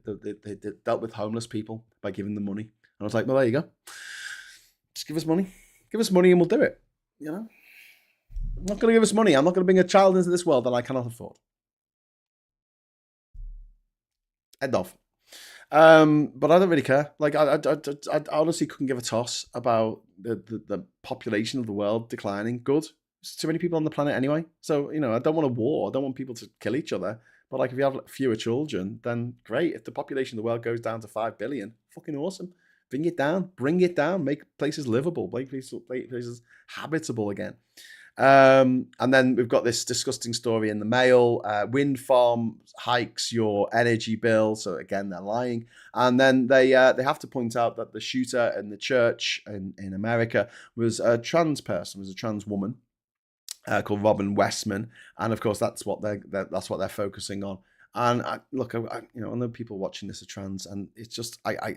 dealt with homeless people by giving them money. And I was like, well, there you go. Just give us money. Give us money and we'll do it. I'm not going to give us money. I'm not going to bring a child into this world that I cannot afford. End of. But I don't really care. Like, I honestly couldn't give a toss about the population of the world declining. Good. There's too many people on the planet anyway. So, I don't want a war. I don't want people to kill each other. But like, if you have fewer children, then great. If the population of the world goes down to 5 billion, fucking awesome. Bring it down, make places livable, make places habitable again. And then we've got this disgusting story in the Mail. Wind farm hikes your energy bill. So again, they're lying. And then they have to point out that the shooter in the church in America was a trans person, was a trans woman called Robin Westman. And of course, that's what they're focusing on. And I know people watching this are trans, and it's just I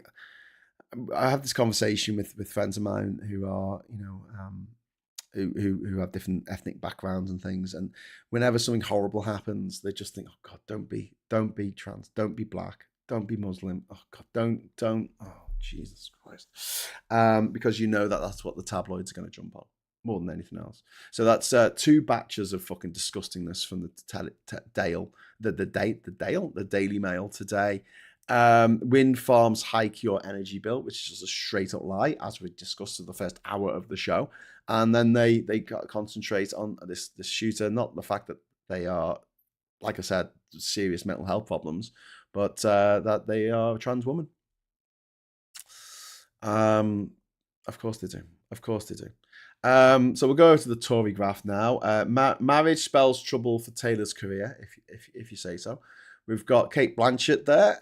have this conversation with friends of mine who are, who have different ethnic backgrounds and things. And whenever something horrible happens, they just think, oh God, don't be trans, don't be black, don't be Muslim. Oh God, don't, oh Jesus Christ. Because that's what the tabloids are going to jump on more than anything else. So that's 2 batches of fucking disgustingness from the Daily Mail today. Wind farms hike your energy bill, which is just a straight up lie, as we discussed in the first hour of the show. And then they concentrate on this shooter, not the fact that they are, like I said, serious mental health problems, but that they are a trans woman. Of course they do. So we'll go to the Tory graph now. Marriage spells trouble for Taylor's career, if you say so. We've got Kate Blanchett there,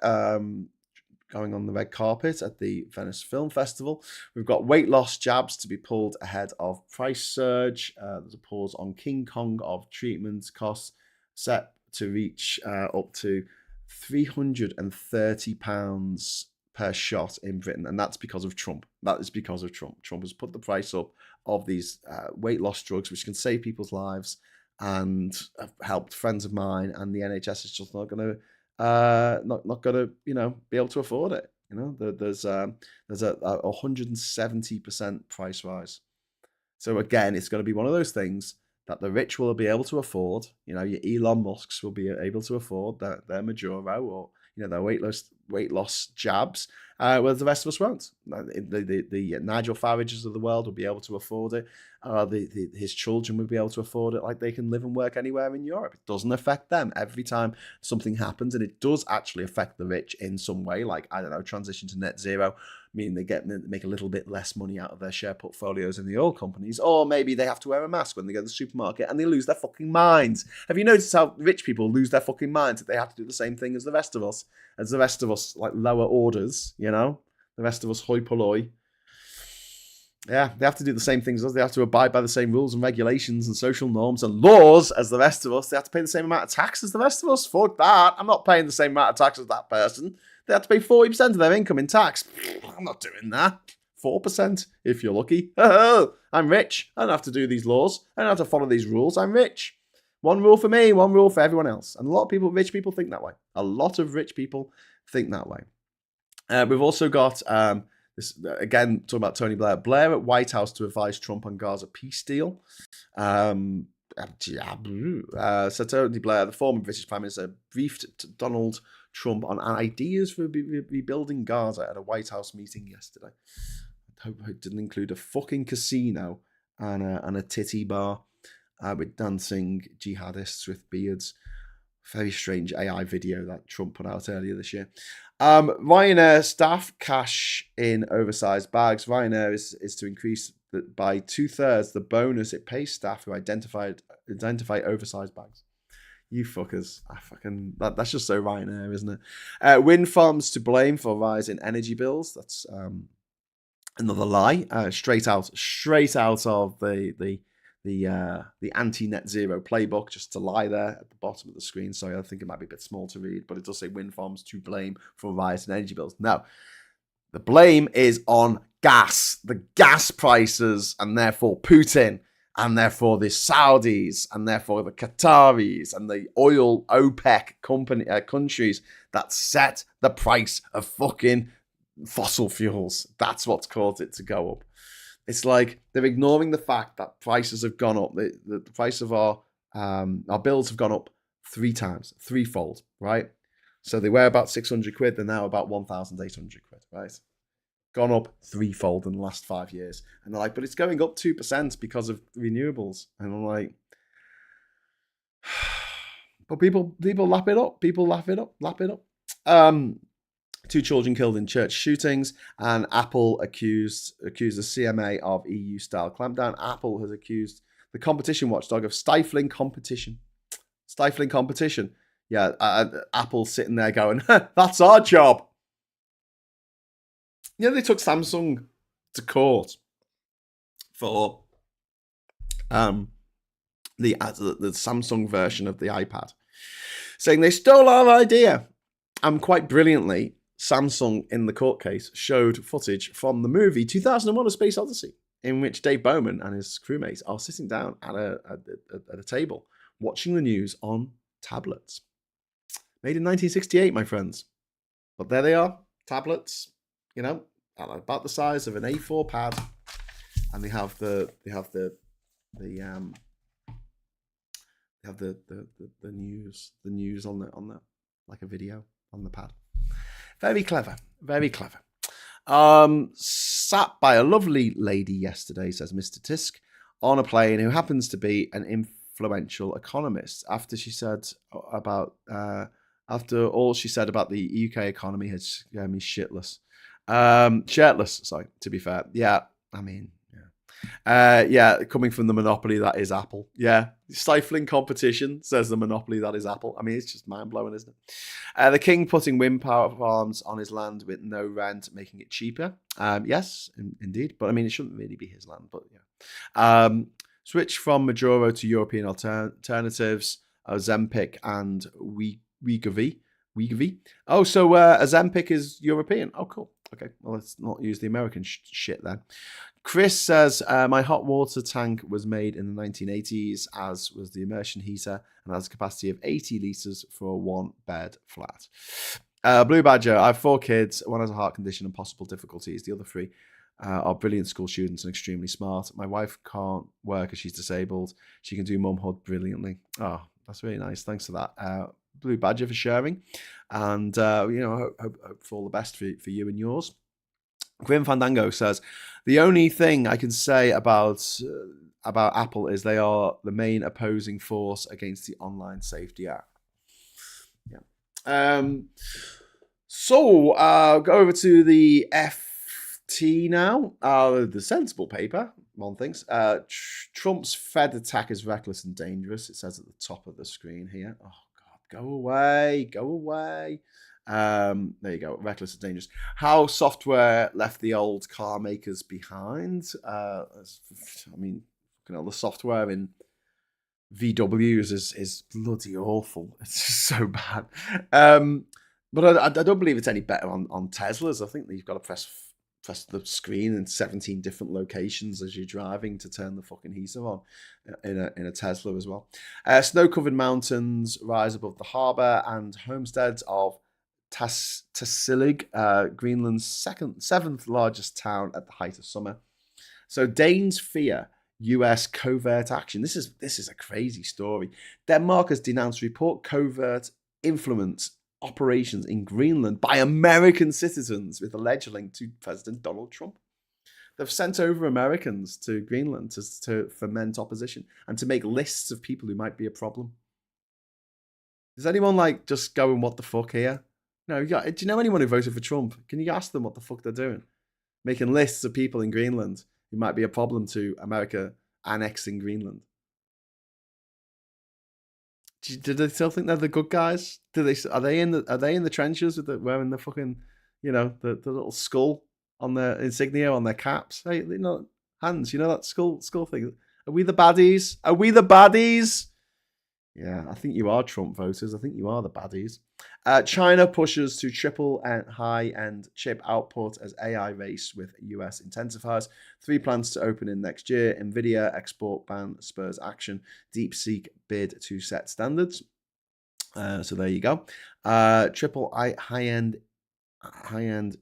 going on the red carpet at the Venice Film Festival. We've got weight loss jabs to be pulled ahead of price surge. There's a pause on King Kong of treatment costs set to reach up to £330 per shot in Britain. And that's because of Trump. That is because of Trump. Trump has put the price up of these weight loss drugs, which can save people's lives and have helped friends of mine, and the NHS is just not going to be able to afford it. There's a 170% price rise. So again, it's going to be one of those things that the rich will be able to afford. Your Elon Musks will be able to afford their Maduro or their weight loss jabs, whereas the rest of us won't. The Nigel Farages of the world will be able to afford it. His children will be able to afford it, like they can live and work anywhere in Europe. It doesn't affect them. Every time something happens, and it does actually affect the rich in some way, like, I don't know, transition to net zero, meaning they make a little bit less money out of their share portfolios in the oil companies, or maybe they have to wear a mask when they go to the supermarket and they lose their fucking minds. Have you noticed how rich people lose their fucking minds, that they have to do the same thing as the rest of us, like lower orders, the rest of us hoi polloi? Yeah, they have to do the same things as us. They have to abide by the same rules and regulations and social norms and laws as the rest of us. They have to pay the same amount of tax as the rest of us. Fuck that. I'm not paying the same amount of tax as that person. They have to pay 40% of their income in tax. I'm not doing that. 4% if you're lucky. I'm rich. I don't have to do these laws. I don't have to follow these rules. I'm rich. One rule for me, one rule for everyone else. And a lot of rich people think that way. A lot of rich people think that way. We've also got... this, again, talking about Tony Blair. Blair at White House to advise Trump on Gaza peace deal. So Tony Blair, the former British Prime Minister, briefed Donald Trump on ideas for rebuilding Gaza at a White House meeting yesterday. I hope it didn't include a fucking casino and a titty bar with dancing jihadists with beards. Very strange AI video that Trump put out earlier this year. Ryanair staff cash in oversized bags. Ryanair is to increase by 2/3 the bonus it pays staff who identify oversized bags. You fuckers. That's just so Ryanair, isn't it? Wind farms to blame for rise in energy bills. That's another lie. Straight out of the anti-net zero playbook, just to lie there at the bottom of the screen. Sorry, I think it might be a bit small to read, but it does say wind farms to blame for rise in energy bills. Now, the blame is on gas, the gas prices, and therefore Putin, and therefore the Saudis, and therefore the Qataris, and the oil OPEC countries that set the price of fucking fossil fuels. That's what's caused it to go up. It's like they're ignoring the fact that prices have gone up. The price of our bills have gone up 3 times, threefold, right? So they were about 600 quid. They're now about 1,800 quid, right? Gone up threefold in the last 5 years. And they're like, but it's going up 2% because of renewables. And I'm like, but people lap it up. People lap it up. 2 children killed in church shootings, and Apple accused the CMA of EU-style clampdown. Apple has accused the competition watchdog of stifling competition. Stifling competition. Yeah, Apple sitting there going, that's our job. You know, they took Samsung to court for the Samsung version of the iPad, saying they stole our idea. And quite brilliantly, Samsung, in the court case, showed footage from the movie 2001: A Space Odyssey, in which Dave Bowman and his crewmates are sitting down at a table watching the news on tablets. Made in 1968, my friends. But there they are, tablets, you know, about the size of an A4 pad, and they have the news on the like a video on the pad. Very clever, very clever. Sat by a lovely lady yesterday, says Mr. Tisk, on a plane who happens to be an influential economist. After all she said about the UK economy has got me shirtless, sorry, to be fair. Yeah, I mean, yeah, coming from the monopoly that is Apple. Yeah, stifling competition, says the monopoly that is Apple. I mean, it's just mind-blowing, isn't it? The king putting wind power farms on his land with no rent, making it cheaper. Yes, indeed. But I mean, it shouldn't really be his land, but yeah. Switch from Maduro to European alternatives, Ozempic and Wegovy. Oh, so Ozempic is European. Oh, cool. Okay, well, let's not use the American shit then. Chris says, my hot water tank was made in the 1980s, as was the immersion heater, and has a capacity of 80 litres for a 1-bed flat. Blue Badger, I have 4 kids. One has a heart condition and possible difficulties. The other 3 are brilliant school students and extremely smart. My wife can't work as she's disabled. She can do mumhood brilliantly. Oh, that's really nice. Thanks for that. Blue Badger for sharing. And, hope for all the best for you and yours. Grim Fandango says, the only thing I can say about Apple is they are the main opposing force against the Online Safety Act. Yeah. So go over to the FT now. The sensible paper, one thinks. Trump's Fed attack is reckless and dangerous. It says at the top of the screen here. Oh, God, go away. There you go. Reckless and dangerous. How software left the old car makers behind. I mean, the software in VWs is bloody awful. It's just so bad. But I don't believe it's any better on Teslas. I think that you've got to press the screen in 17 different locations as you're driving to turn the fucking heater on in a Tesla as well. Snow-covered mountains rise above the harbour, and homesteads of Tasilig, Greenland's 7th largest town at the height of summer. So Danes fear US covert action. This is a crazy story. Denmark has denounced report covert influence operations in Greenland by American citizens with alleged link to President Donald Trump. They've sent over Americans to Greenland to foment opposition and to make lists of people who might be a problem. Does anyone like just going, what the fuck here? No, do you know anyone who voted for Trump? Can you ask them what the fuck they're doing? Making lists of people in Greenland who might be a problem to America annexing Greenland. Do they still think they're the good guys? Are they in the trenches with wearing the fucking, the little skull on their insignia on their caps? Hey, hands, that skull thing. Are we the baddies? Are we the baddies? Yeah, I think you are, Trump voters. I think you are the baddies. China pushes to triple high-end chip output as AI race with US intensifies. 3 plants to open in next year. NVIDIA export ban spurs action. DeepSeek bid to set standards. So there you go. Triple high-end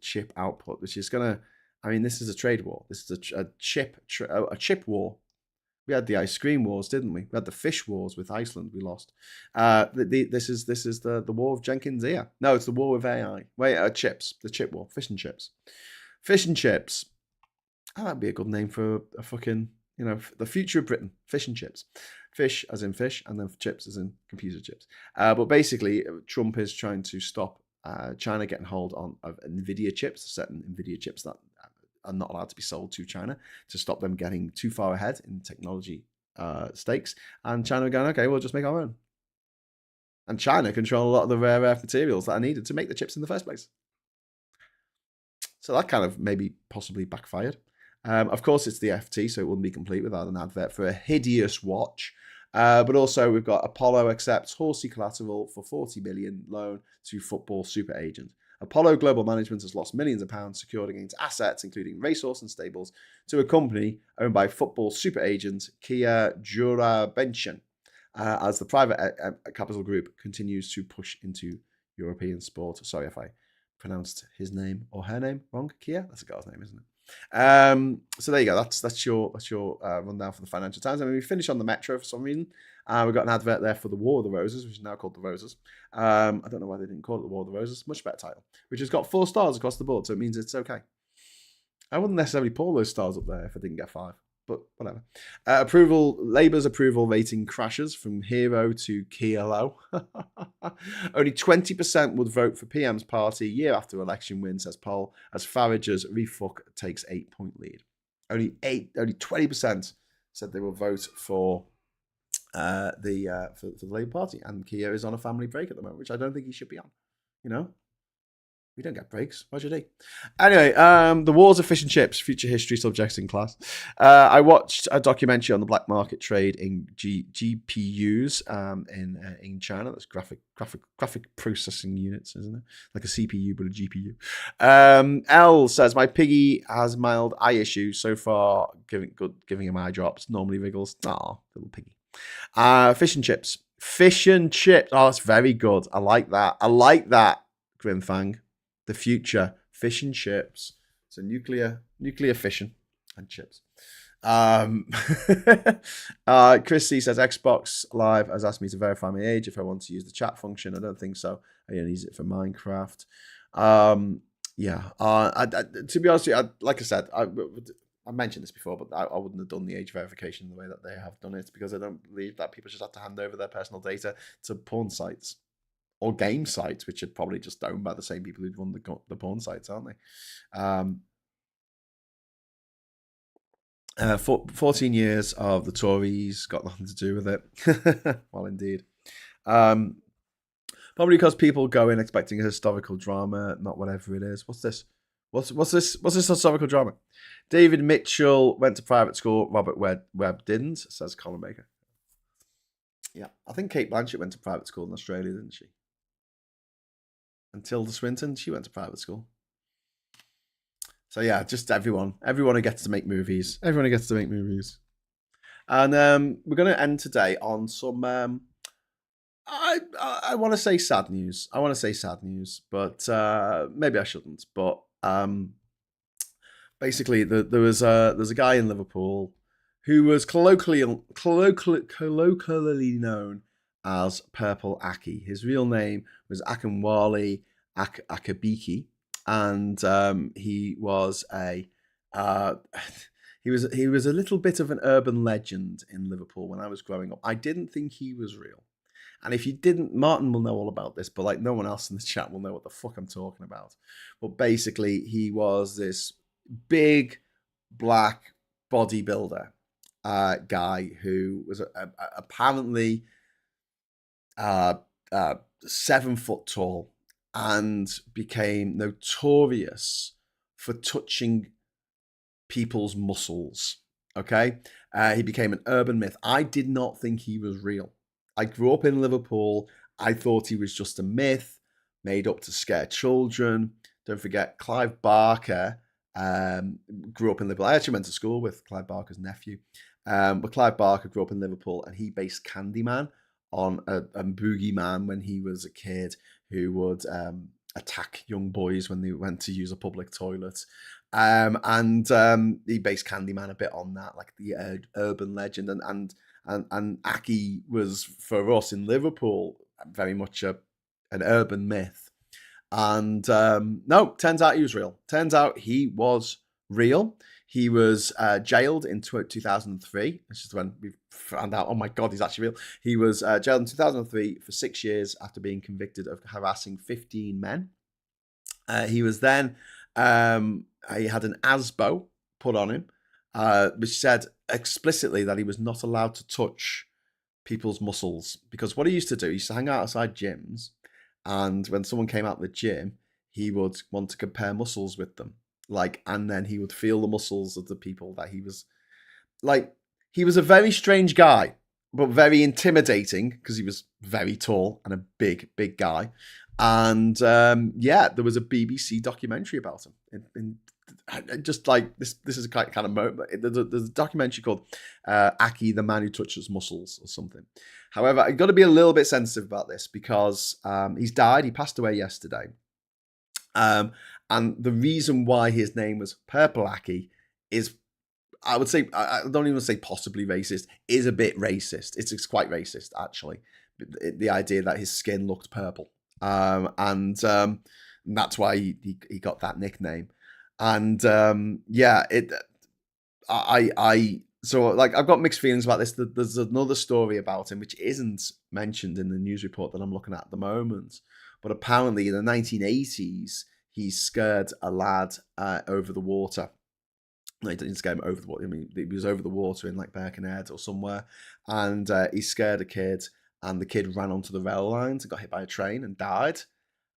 chip output, which is going to... I mean, this is a trade war. This is a chip war. We had the ice cream wars, didn't we? We had the fish wars with Iceland. We lost. This is the war of Jenkins' ear. No, it's the war of AI. Wait, chips. The chip war. Fish and chips. Fish and chips. Oh, that'd be a good name for a fucking, the future of Britain. Fish and chips. Fish as in fish, and then chips as in computer chips. But basically, Trump is trying to stop China getting hold of NVIDIA chips, certain NVIDIA chips that are not allowed to be sold to China, to stop them getting too far ahead in technology stakes. And China are going, okay, we'll just make our own. And China control a lot of the rare earth materials that are needed to make the chips in the first place. So that kind of maybe possibly backfired. Of course, it's the FT, so it wouldn't be complete without an advert for a hideous watch. But also we've got Apollo accepts horsey collateral for 40 million loan to football super agent. Apollo Global Management has lost millions of pounds secured against assets, including racehorse and stables, to a company owned by football super agent Kia Joorabenshen, as the private capital group continues to push into European sport. Sorry if I pronounced his name or her name wrong. Kia, that's a girl's name, isn't it? So there you go. That's your rundown for the Financial Times. I mean, we finished on the Metro for some reason. We've got an advert there for the War of the Roses, which is now called the Roses. I don't know why they didn't call it the War of the Roses. Much better title, which has got 4 stars across the board, so it means it's okay. I wouldn't necessarily pull those stars up there if I didn't get 5, but whatever. Labour's approval rating crashes from hero to kilo. Only 20% would vote for PM's party year after election win, says poll, as Farage's refuck takes 8-point lead. Only 20% said they will vote for the Labour Party, and Keir is on a family break at the moment, which I don't think he should be on. We don't get breaks. Why should he? Anyway, the wars of fish and chips, future history subjects in class. I watched a documentary on the black market trade in GPUs in China. That's graphic processing units, isn't it? Like a CPU, but a GPU. L says, my piggy has mild eye issues so far, giving him eye drops. Normally wriggles. Aw, little piggy. Fish and chips. Fish and chips. Oh, that's very good. I like that. Grimfang. The future, fish and chips. So nuclear fishing and chips. Chris C says, Xbox Live has asked me to verify my age if I want to use the chat function. I don't think so. I only use it for Minecraft. To be honest with you, like I said, I mentioned this before, but I wouldn't have done the age verification the way that they have done it, because I don't believe that people should have to hand over their personal data to porn sites. Or game sites, which are probably just owned by the same people who'd run the porn sites, aren't they? 14 years of the Tories, got nothing to do with it. Well, indeed. Probably because people go in expecting a historical drama, not whatever it is. What's this? What's this historical drama? David Mitchell went to private school. Robert Webb didn't, says Colin Baker. Yeah, I think Kate Blanchett went to private school in Australia, didn't she? And Tilda Swinton, she went to private school. So yeah, just everyone who gets to make movies. Everyone who gets to make movies. And we're going to end today on some, I want to say sad news. But maybe I shouldn't. But basically, there's a guy in Liverpool who was colloquially known as Purple Aki. His real name was Akinwale Akabiki, and he was a uh, he was a little bit of an urban legend in Liverpool when I was growing up. I didn't think he was real. And if you didn't, Martin will know all about this, but like no one else in the chat will know what the fuck I'm talking about. But basically, he was this big black bodybuilder guy who was apparently uh, uh, 7 foot tall and became notorious for touching people's muscles. Okay. He became an urban myth. I did not think he was real. I grew up in Liverpool. I thought he was just a myth made up to scare children. Don't forget, Clive Barker grew up in Liverpool. I actually went to school with Clive Barker's nephew. But Clive Barker grew up in Liverpool and he based Candyman on a boogeyman when he was a kid who would attack young boys when they went to use a public toilet. And he based Candyman a bit on that, like the urban legend. And Aki was, for us in Liverpool, very much an urban myth. And no, turns out he was real. Turns out he was real. He was jailed in 2003. This is when we found out, oh my God, he's actually real. He was jailed in 2003 for 6 years after being convicted of harassing 15 men. He was then, he had an ASBO put on him, which said explicitly that he was not allowed to touch people's muscles. Because what he used to do, he used to hang out outside gyms. And when someone came out of the gym, he would want to compare muscles with them. And then he would feel the muscles of the people that he was he was a very strange guy, but very intimidating because he was very tall and a big, big guy. And there was a BBC documentary about him. Just like this is a kind of moment. There's a documentary called Aki, the Man Who Touches Muscles or something. However, I've got to be a little bit sensitive about this because he's died. He passed away yesterday. And the reason why his name was Purple Aki is, I would say, I don't even say possibly racist, is a bit racist. It's quite racist, actually. The idea that his skin looked purple. And that's why he got that nickname. And so I've got mixed feelings about this. There's another story about him which isn't mentioned in the news report that I'm looking at the moment. But apparently in the 1980s, he scared a lad over the water. No, he didn't scare him over the water. I mean, he was over the water in like Birkenhead or somewhere. And he scared a kid, and the kid ran onto the rail lines and got hit by a train and died.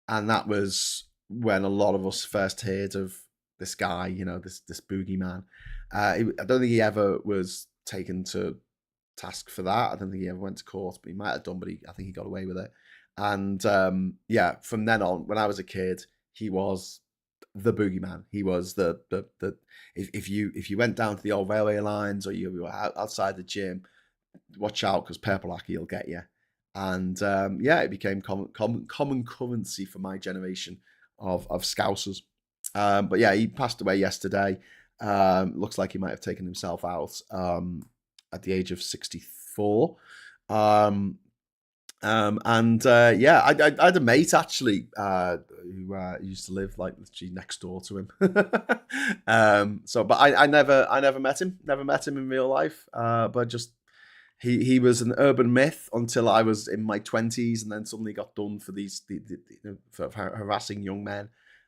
And that was when a lot of us first heard of this guy, this boogeyman. I don't think he ever was taken to task for that. I don't think he ever went to court, but he might have done, but I think he got away with it. And from then on, when I was a kid, he was the boogeyman. He was the if you went down to the old railway lines or you were outside the gym, watch out because Purple Aki will get you. And it became common currency for my generation of Scousers. But yeah, he passed away yesterday. Looks like he might have taken himself out at the age of 64. I had a mate actually who used to live literally next door to him. But I never met him. Never met him in real life. But just he was an urban myth until I was in my 20s, and then suddenly got done for for harassing young men,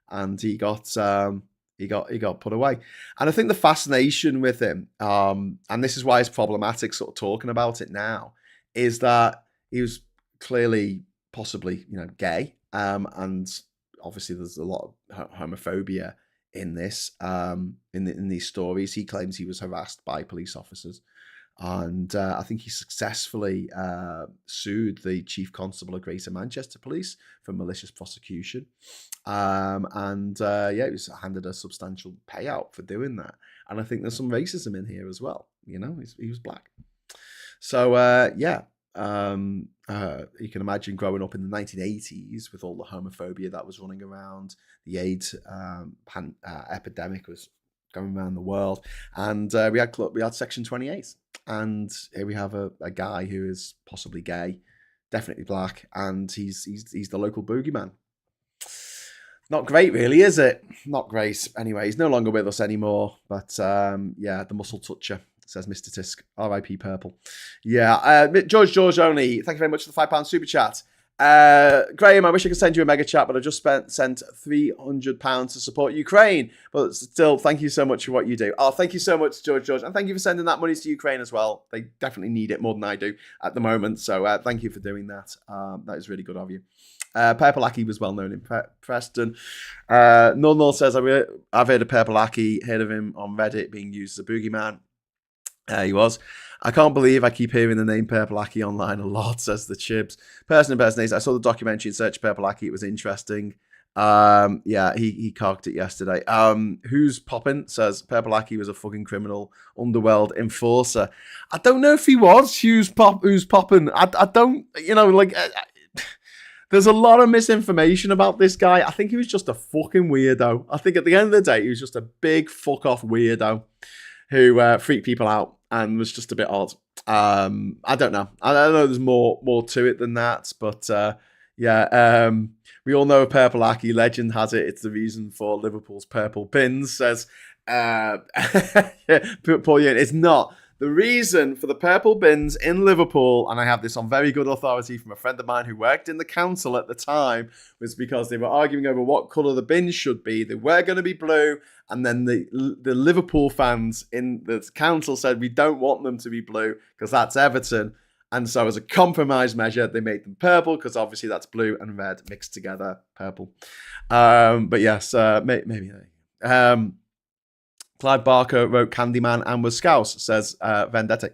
and he got put away. And I think the fascination with him, and this is why it's problematic sort of talking about it now, is that he was clearly possibly gay, and obviously there's a lot of homophobia in this in these stories. He claims he was harassed by police officers, and I think he successfully sued the chief constable of Greater Manchester Police for malicious prosecution, he was handed a substantial payout for doing that. And I think there's some racism in here as well. He was black. So you can imagine growing up in the 1980s with all the homophobia that was running around. The AIDS epidemic was going around the world, and we had Section 28, and here we have a guy who is possibly gay definitely black, and he's the local boogeyman. Not great, really, is it? Not great. Anyway, he's no longer with us anymore. But yeah, the muscle toucher, says Mr. Tisk. R.I.P. Purple. Yeah, George only. Thank you very much for the £5 super chat. Graham, I wish I could send you a mega chat, but I just sent £300 to support Ukraine. But still, thank you so much for what you do. Oh, thank you so much, George, and thank you for sending that money to Ukraine as well. They definitely need it more than I do at the moment. So thank you for doing that. That is really good of you. Purple Aki was well known in Preston. Null says, I've heard of Purple Aki, heard of him on Reddit being used as a boogeyman. He was. I can't believe I keep hearing the name Purple Aki online a lot, says the Chibs. Person impersonator. I saw the documentary in search of Purple Aki. It was interesting. Yeah, he cocked it yesterday. Who's popping? Says Purple Aki was a fucking criminal underworld enforcer. I don't know if he was. Who's popping? I don't, there's a lot of misinformation about this guy. I think he was just a fucking weirdo. I think at the end of the day, he was just a big fuck off weirdo who freaked people out and was just a bit odd. I don't know. I don't know. There's more to it than that, but yeah. We all know Purple Aki. Legend has it. It's the reason for Liverpool's purple pins. Says Paul Ewan. It's not. The reason for the purple bins in Liverpool, and I have this on very good authority from a friend of mine who worked in the council at the time, was because they were arguing over what colour the bins should be. They were going to be blue, and then the Liverpool fans in the council said, we don't want them to be blue because that's Everton. And so as a compromise measure, they made them purple because obviously that's blue and red mixed together, purple. But yes, maybe. Clive Barker wrote Candyman and was Scouse, says Vendetta.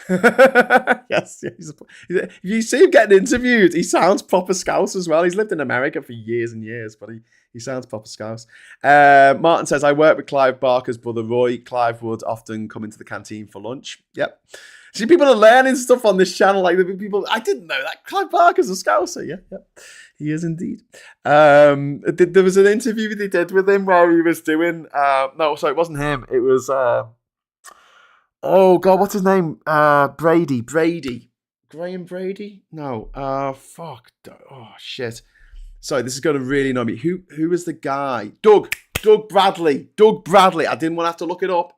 Yes. Yes. If you see him getting interviewed, he sounds proper Scouse as well. He's lived in America for years and years, but he sounds proper Scouse. Martin says, I work with Clive Barker's brother Roy. Clive would often come into the canteen for lunch. Yep. See, people are learning stuff on this channel. Like, people, I didn't know that. Clive Barker's a Scouser. Yeah. He is indeed. There was an interview they did with him where he was doing... no, sorry, it wasn't him. It was... oh, God, what's his name? Brady. Graham Brady? No. Fuck. Oh, shit. Sorry, this is going to really annoy me. Who was the guy? Doug Bradley. I didn't want to have to look it up.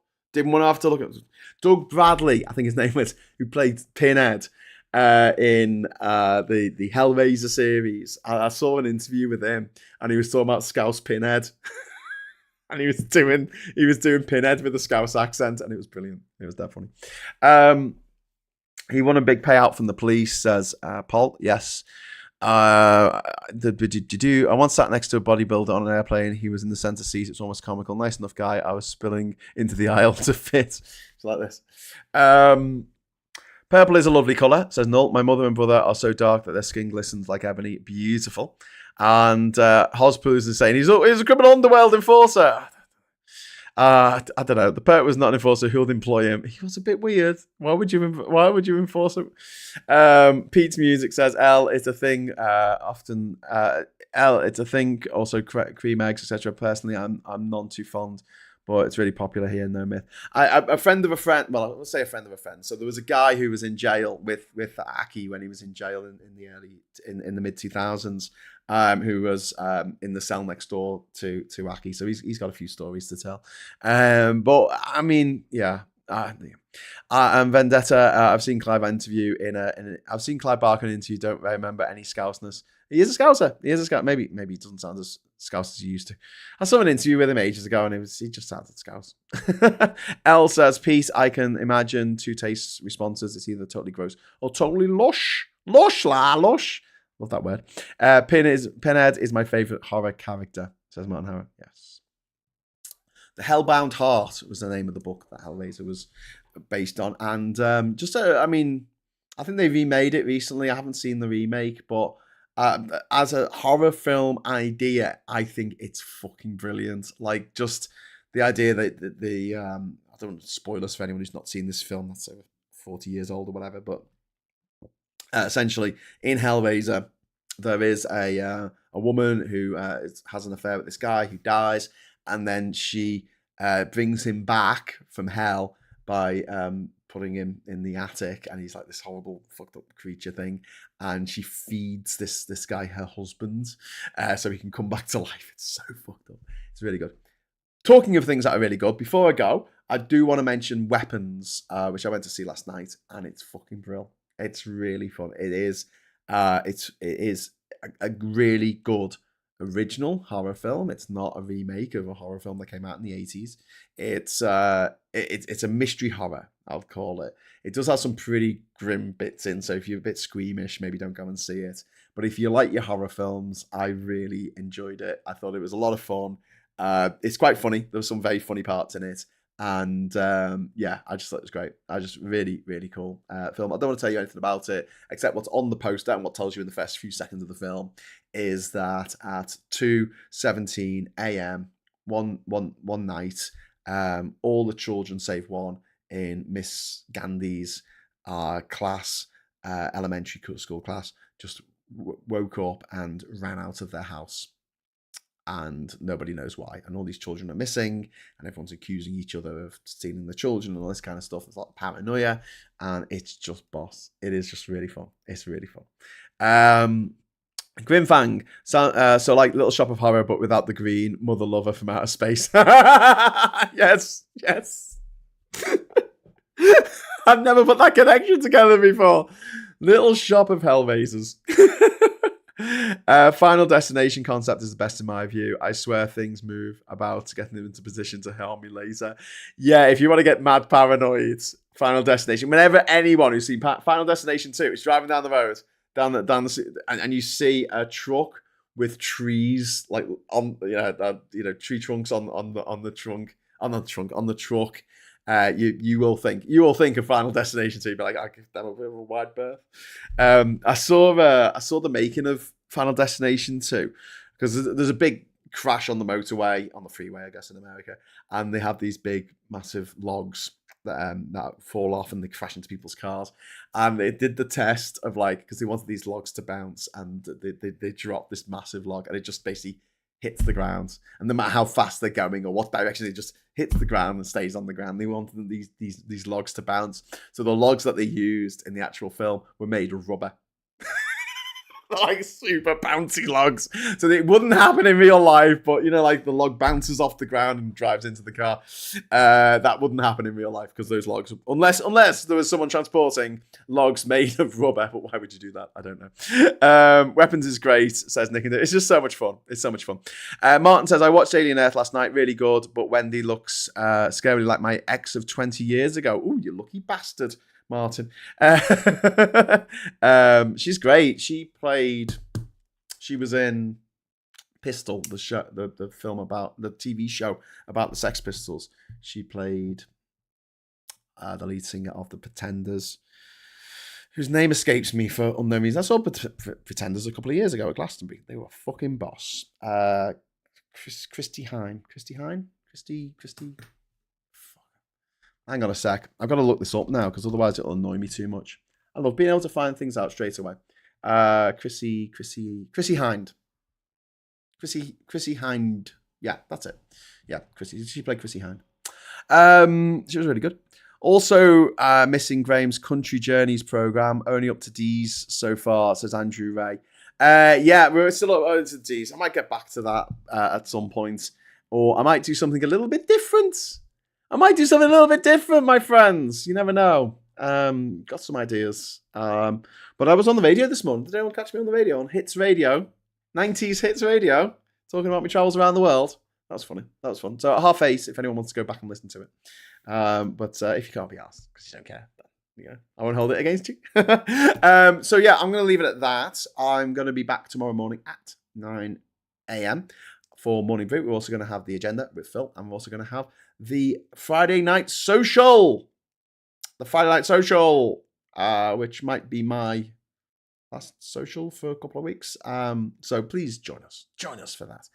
Doug Bradley, I think his name was, who played Pinhead in the Hellraiser series. I saw an interview with him, and he was talking about Scouse Pinhead, and he was doing Pinhead with a Scouse accent, and it was brilliant. It was that funny. He won a big payout from the police, says Paul. Yes. I once sat next to a bodybuilder on an airplane. He was in the center seat. It's almost comical. Nice enough guy. I was spilling into the aisle to fit. It's like this. Purple is a lovely colour, says Null. My mother and brother are so dark that their skin glistens like ebony. Beautiful. And Hospoos is saying he's a criminal underworld enforcer. I don't know. The Pert was not an enforcer. Who would employ him? He was a bit weird. Why would you enforce him? Pete's Music says L. It's a thing. Often L. It's a thing. Also cream eggs, etc. Personally, I'm none too fond, but it's really popular here. No myth. A friend of a friend. Well, I will say a friend of a friend. So there was a guy who was in jail with Aki when he was in jail in the mid 2000s. Who was in the cell next door to Aki. So he's got a few stories to tell. But I mean, yeah. And Vendetta, I've seen Clive interview I've seen Clive Barker in an interview. Don't remember any Scouseness. He is a Scouser. Maybe he doesn't sound as Scouse as he used to. I saw an interview with him ages ago, and he just sounded Scouse. L says, peace. I can imagine two tastes responses. It's either totally gross or totally lush. Lush. Love that word. Pinhead is my favourite horror character, says Martin Howard. Yes. The Hellbound Heart was the name of the book that Hellraiser was based on. And I think they remade it recently. I haven't seen the remake, but as a horror film idea, I think it's fucking brilliant. Like, just the idea that I don't want to spoil this for anyone who's not seen this film, that's over 40 years old or whatever, but essentially, in Hellraiser, there is a woman who has an affair with this guy who dies, and then she brings him back from hell by putting him in the attic, and he's like this horrible fucked up creature thing, and she feeds this guy her husband so he can come back to life. It's so fucked up. It's really good. Talking of things that are really good, before I go, I do want to mention Weapons, which I went to see last night, and it's fucking brilliant. It's really fun. It is a really good original horror film. It's not a remake of a horror film that came out in the 80s. It's a mystery horror, I'll call it. It does have some pretty grim bits in, so if you're a bit squeamish, maybe don't go and see it. But if you like your horror films, I really enjoyed it. I thought it was a lot of fun. It's quite funny. There were some very funny parts in it. And yeah, I just thought it was great. I just really, really cool film. I don't want to tell you anything about it, except what's on the poster and what tells you in the first few seconds of the film is that at 2:17 a.m. one night, all the children save one in Miss Gandhi's class, elementary school class, just woke up and ran out of their house. And nobody knows why. And all these children are missing, and everyone's accusing each other of stealing the children and all this kind of stuff. It's like paranoia, and it's just boss. It is just really fun. It's really fun. Grim Fang. So like Little Shop of Horror, but without the green. Mother Lover from Outer Space. Yes. I've never put that connection together before. Little Shop of Hellraisers. Final Destination concept is the best in my view. I swear things move about getting them into position to harm me later. Yeah, if you want to get mad paranoid, Final Destination. Whenever anyone who's seen Final Destination 2 is driving down the road, and you see a truck with trees like on tree trunks on the truck. You will think of Final Destination 2, but like I give them a bit of a wide berth. I saw the making of Final Destination 2 because there's a big crash on the motorway, on the freeway, I guess, in America, and they have these big, massive logs that fall off and they crash into people's cars. And they did the test of because they wanted these logs to bounce, and they dropped this massive log, and it just basically hits the ground, and no matter how fast they're going or what direction, it just hits the ground and stays on the ground. They wanted these logs to bounce, so the logs that they used in the actual film were made of rubber. Like super bouncy logs, so it wouldn't happen in real life, but like the log bounces off the ground and drives into the car. That wouldn't happen in real life because those logs, unless there was someone transporting logs made of rubber. But why would you do that? I don't know. Weapons is great, says Nick. It's just so much fun. It's so much fun. Martin says, I watched Alien Earth last night, really good, but Wendy looks scarily like my ex of 20 years ago. Ooh, you lucky bastard, Martin. She's great. She was in Pistol, the show, the film about the TV show about the Sex Pistols. She played the lead singer of the Pretenders, whose name escapes me for unknown reasons. I saw Pretenders a couple of years ago at Glastonbury. They were a fucking boss. Christy Hine. Hang on a sec. I've got to look this up now because otherwise it'll annoy me too much. I love being able to find things out straight away. Chrissy Hind. Chrissy Hind. Yeah, that's it. Yeah, Chrissy. She played Chrissy Hind. She was really good. Also, missing Graham's Country Journeys program. Only up to D's so far, says Andrew Ray. Yeah, we're still up to D's. I might get back to that at some point. Or I might do something a little bit different. My friends. You never know. Got some ideas. But I was on the radio this morning. Did anyone catch me on the radio? On Hits Radio. 90s Hits Radio. Talking about my travels around the world. That was funny. That was fun. So at 8:30, if anyone wants to go back and listen to it. But if you can't be asked, because you don't care, then, I won't hold it against you. So yeah, I'm going to leave it at that. I'm going to be back tomorrow morning at 9 a.m. for Morning Brew. We're also going to have the agenda with Phil, and we're also going to have the Friday Night Social. Which might be my last social for a couple of weeks. So please join us. Join us for that.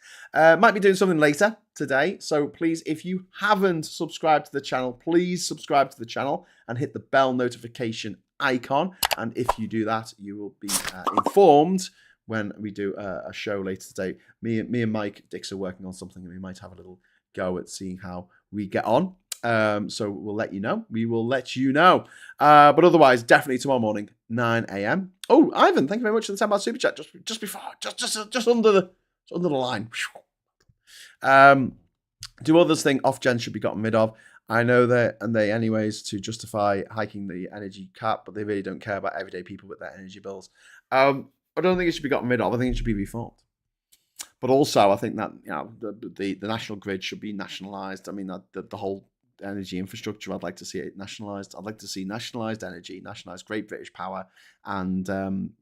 Might be doing something later today. So please, if you haven't subscribed to the channel, please subscribe to the channel and hit the bell notification icon. And if you do that, you will be informed when we do a show later today. Me and Mike Dix are working on something, and we might have a little go at seeing how we get on. So we'll let you know. We will let you know. But otherwise, definitely tomorrow morning, 9 a.m. Oh, Ivan, thank you very much for the £10 super chat. Just before, just under the line. Do others think off-gen should be gotten rid of? I know that, and they anyways, to justify hiking the energy cap, but they really don't care about everyday people with their energy bills. I don't think it should be gotten rid of. I think it should be reformed. But also, I think that the national grid should be nationalised. I mean, the whole energy infrastructure, I'd like to see it nationalised. I'd like to see nationalised energy, nationalised Great British Power, and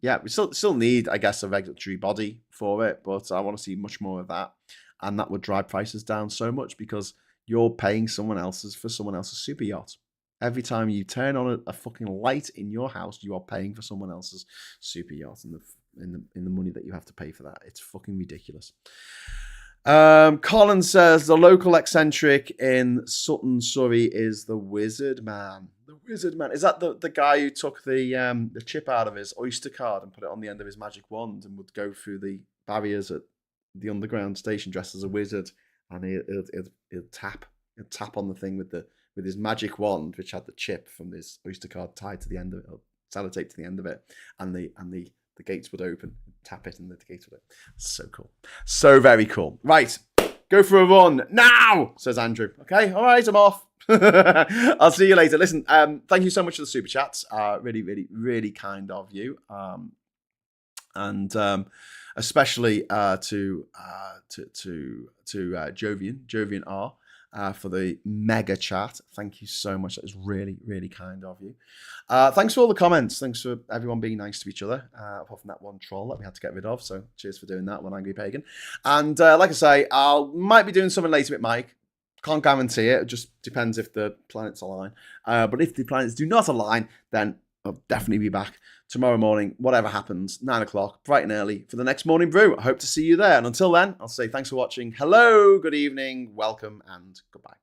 we still need, I guess, a regulatory body for it. But I want to see much more of that, and that would drive prices down so much because you're paying for someone else's super yacht. Every time you turn on a fucking light in your house, you are paying for someone else's super yacht in the money that you have to pay for that. It's fucking ridiculous. Colin says the local eccentric in Sutton, Surrey is the Wizard Man. The Wizard Man. Is that the guy who took the chip out of his Oyster card and put it on the end of his magic wand and would go through the barriers at the underground station dressed as a wizard, and he'll tap on the thing with his magic wand, which had the chip from his Oyster card tied to the end of it, or sellotape to the end of it, and the gates would open, tap it, and the gates would open. So cool. So very cool. Right. Go for a run now, says Andrew. Okay. All right. I'm off. I'll see you later. Listen, thank you so much for the super chats. Really, really, really kind of you. And especially to Jovian R, for the mega chat. Thank you so much. That was really, really kind of you. Thanks for all the comments. Thanks for everyone being nice to each other, apart from that one troll that we had to get rid of. So cheers for doing that, one angry pagan. And like I say, might be doing something later with Mike. Can't guarantee it. It just depends if the planets align. But if the planets do not align, then I'll definitely be back tomorrow morning, whatever happens, 9 o'clock, bright and early, for the next Morning Brew. I hope to see you there. And until then, I'll say thanks for watching. Hello, good evening, welcome, and goodbye.